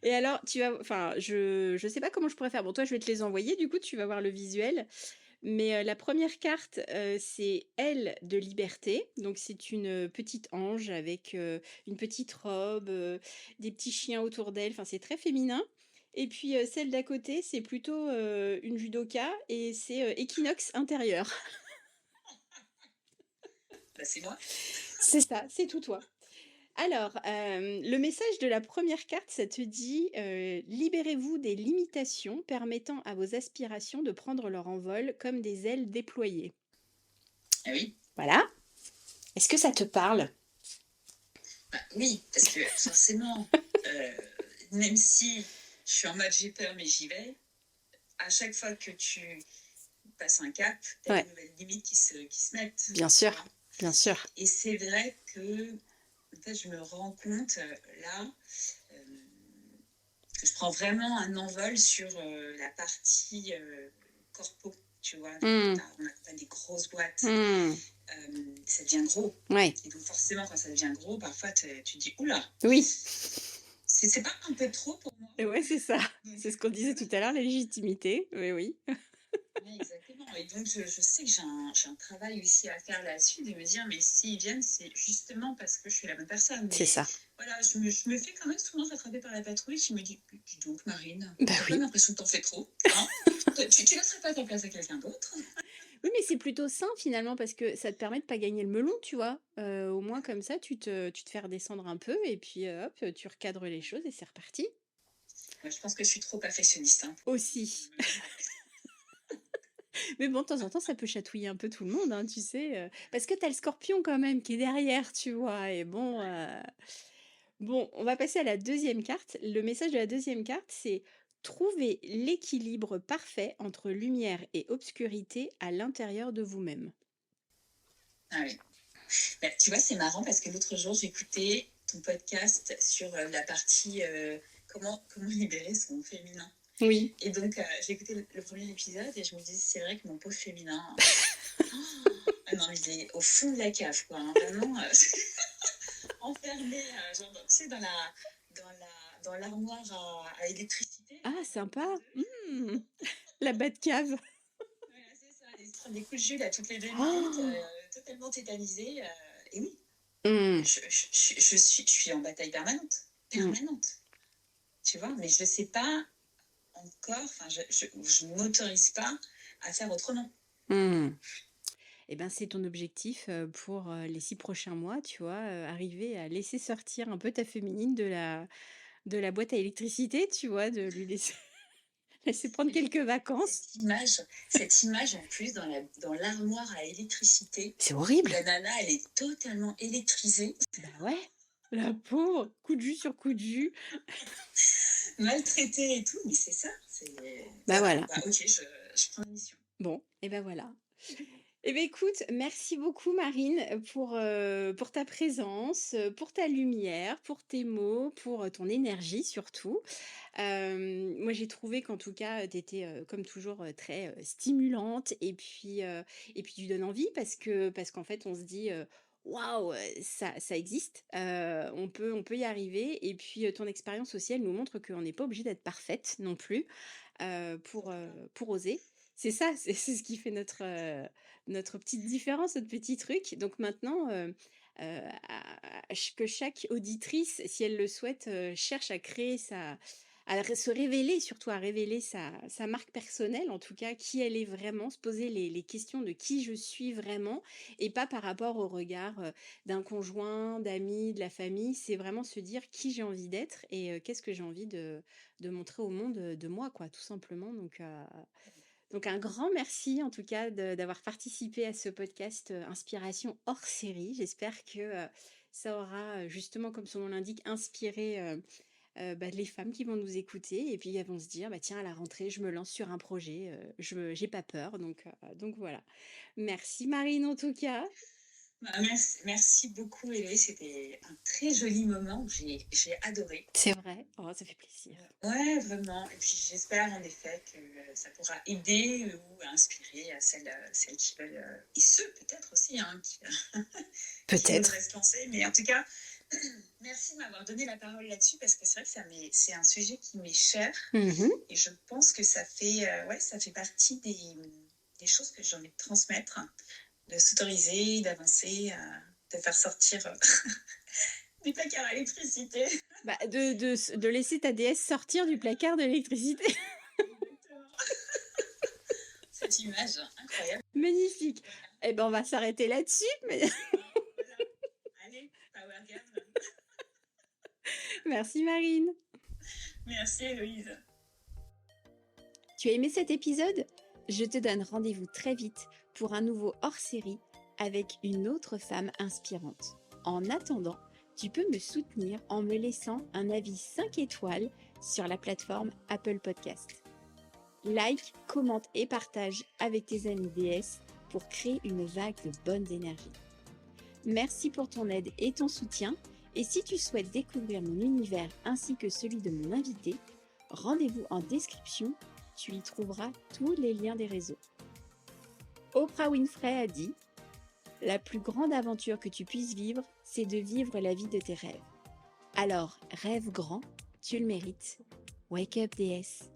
Et alors tu vas enfin, je sais pas comment je pourrais faire. Bon, toi, je vais te les envoyer, du coup, tu vas voir le visuel. Mais, la première carte, c'est Aile de liberté. Donc c'est une, petite ange avec, une petite robe, des petits chiens autour d'elle, enfin c'est très féminin. Et puis, celle d'à côté, c'est plutôt, une judoka et c'est, équinoxe intérieur. Bah, c'est moi. C'est ça, c'est tout toi. Alors, le message de la première carte, ça te dit, «Libérez-vous des limitations permettant à vos aspirations de prendre leur envol comme des ailes déployées». Ah oui, Voilà. Est-ce que ça te parle? bah, oui, parce que forcément, heu, même si je suis en mode j'ai peur mais j'y vais, à chaque fois que tu passes un cap, tu as des Ouais, nouvelles limites qui se mettent, bien tu sûr, vois? bien sûr. Et c'est vrai que, en fait, je me rends compte, là, hem, que je prends vraiment un envol sur, la partie, corpo, tu vois? Mmh. On accompagne des grosses boîtes, Mmh. ça devient gros Ouais. et donc forcément quand ça devient gros, parfois tu te dis: «Ouh là, Oui. c'est pas un peu trop pour moi?» Et ouais, c'est ça. Donc C'est ce qu'on disait tout à l'heure, la légitimité. Oui, oui. ouais, exactement et donc je sais que j'ai un travail aussi à faire là-dessus, de me dire: «Mais s'ils viennent, c'est justement parce que je suis la bonne personne». C'est Mais ça. voilà, je me fais quand même souvent rattraper par la patrouille qui me dit: «Dis donc Marine, Bah t'as pas oui. l'impression que t'en fais trop, hein? Tu laisserais pas ta place à quelqu'un d'autre?» Oui, mais c'est plutôt sain finalement parce que ça te permet de pas gagner le melon, tu vois? Au moins comme ça, tu te fais redescendre un peu et puis, hop, tu recadres les choses et c'est reparti. Ouais, je pense que je suis trop perfectionniste, hein, pour Aussi. Mais bon, de temps en temps, ça peut chatouiller un peu tout le monde, hein, tu sais? Parce que tu as le scorpion quand même qui est derrière, tu vois? Et bon, ouais. bon, on va passer à la deuxième carte. Le message de la deuxième carte, c'est: «Trouvez l'équilibre parfait entre lumière et obscurité à l'intérieur de vous-même». Ah oui. Bah, tu vois, c'est marrant parce que l'autre jour, j'écoutais ton podcast sur, la partie, comment libérer son féminin Oui. et donc j'ai écouté le 1er épisode et je me disais: «C'est vrai que mon pauvre féminin, oh, ah non, il est au fond de la cave, quoi, hein, vraiment, enfermé, genre, tu sais, dans l'armoire à électricité, là, Ah au bout sympa! d'eux. Mmh. La Batcave. Voilà, c'est ça, il se prend des coups de jus, là, toutes les 2 minutes, Oh! totalement tétanisé, et oui, Mmh. je suis en bataille permanente, Mmh. permanente, tu vois? Mais je sais pas encore, enfin, je m'autorise pas à faire autrement. Mmh. Et ben, c'est ton objectif, pour, les 6 prochains mois, tu vois? Arriver à laisser sortir un peu ta féminine de la boîte à électricité, tu vois? De lui laisser laisser prendre quelques vacances. Cette image en plus dans l'armoire à électricité. C'est horrible. La nana, elle est totalement électrisée. Bah ouais, la pauvre, coup de jus sur coup de jus. Maltraitée et tout, mais c'est ça. Bah voilà. Bah, ok, je prends l'émission. Bon, et ben voilà. Eh bien, écoute, merci beaucoup Marine pour ta présence, pour ta lumière, pour tes mots, pour ton énergie surtout. Moi, j'ai trouvé qu'en tout cas, tu étais comme toujours très stimulante et puis tu donnes envie parce qu'en fait, on se dit waouh, ça existe, on peut y arriver. Et puis ton expérience aussi, elle nous montre qu'on n'est pas obligé d'être parfaite non plus pour oser. C'est ça, c'est ce qui fait notre petite différence, notre petit truc. Donc maintenant, que chaque auditrice, si elle le souhaite, cherche à créer se révéler, surtout à révéler sa marque personnelle, en tout cas, qui elle est vraiment, se poser les questions de qui je suis vraiment, et pas par rapport au regard d'un conjoint, d'amis, de la famille. C'est vraiment se dire qui j'ai envie d'être et qu'est-ce que j'ai envie de montrer au monde de moi, quoi, tout simplement. Donc un grand merci en tout cas d'avoir participé à ce podcast Inspiration hors série. J'espère que ça aura justement, comme son nom l'indique, inspiré les femmes qui vont nous écouter et puis elles vont se dire, bah, tiens, à la rentrée, je me lance sur un projet, j'ai pas peur. Donc voilà. Merci Marine en tout cas. Bah, merci beaucoup, Héloïse. C'était un très joli moment. J'ai adoré. C'est vrai. Oh, ça fait plaisir. Ouais, vraiment. Et puis j'espère en effet que ça pourra aider ou inspirer à celles qui veulent, et ceux peut-être aussi, hein, qui Peut-être. voudraient se lancer. Mais en tout cas, merci de m'avoir donné la parole là-dessus parce que c'est vrai que c'est un sujet qui m'est cher. Et je pense que ça fait partie des choses que j'ai envie de transmettre, de s'autoriser, d'avancer, de faire sortir du placard à électricité. Bah, de laisser ta déesse sortir du placard de l'électricité. Exactement. Cette image incroyable. Magnifique. Eh ben, on va s'arrêter là-dessus. Mais... Voilà. Allez, powergasm. Merci Marine. Merci Héloïse. Tu as aimé cet épisode ? Je te donne rendez-vous très vite pour un nouveau hors-série avec une autre femme inspirante. En attendant, tu peux me soutenir en me laissant un avis 5 étoiles sur la plateforme Apple Podcast. Like, commente et partage avec tes amis DS pour créer une vague de bonnes énergies. Merci pour ton aide et ton soutien. Et si tu souhaites découvrir mon univers ainsi que celui de mon invité, rendez-vous en description, tu y trouveras tous les liens des réseaux. Oprah Winfrey a dit « La plus grande aventure que tu puisses vivre, c'est de vivre la vie de tes rêves. Alors, rêve grand, tu le mérites. Wake up DS !»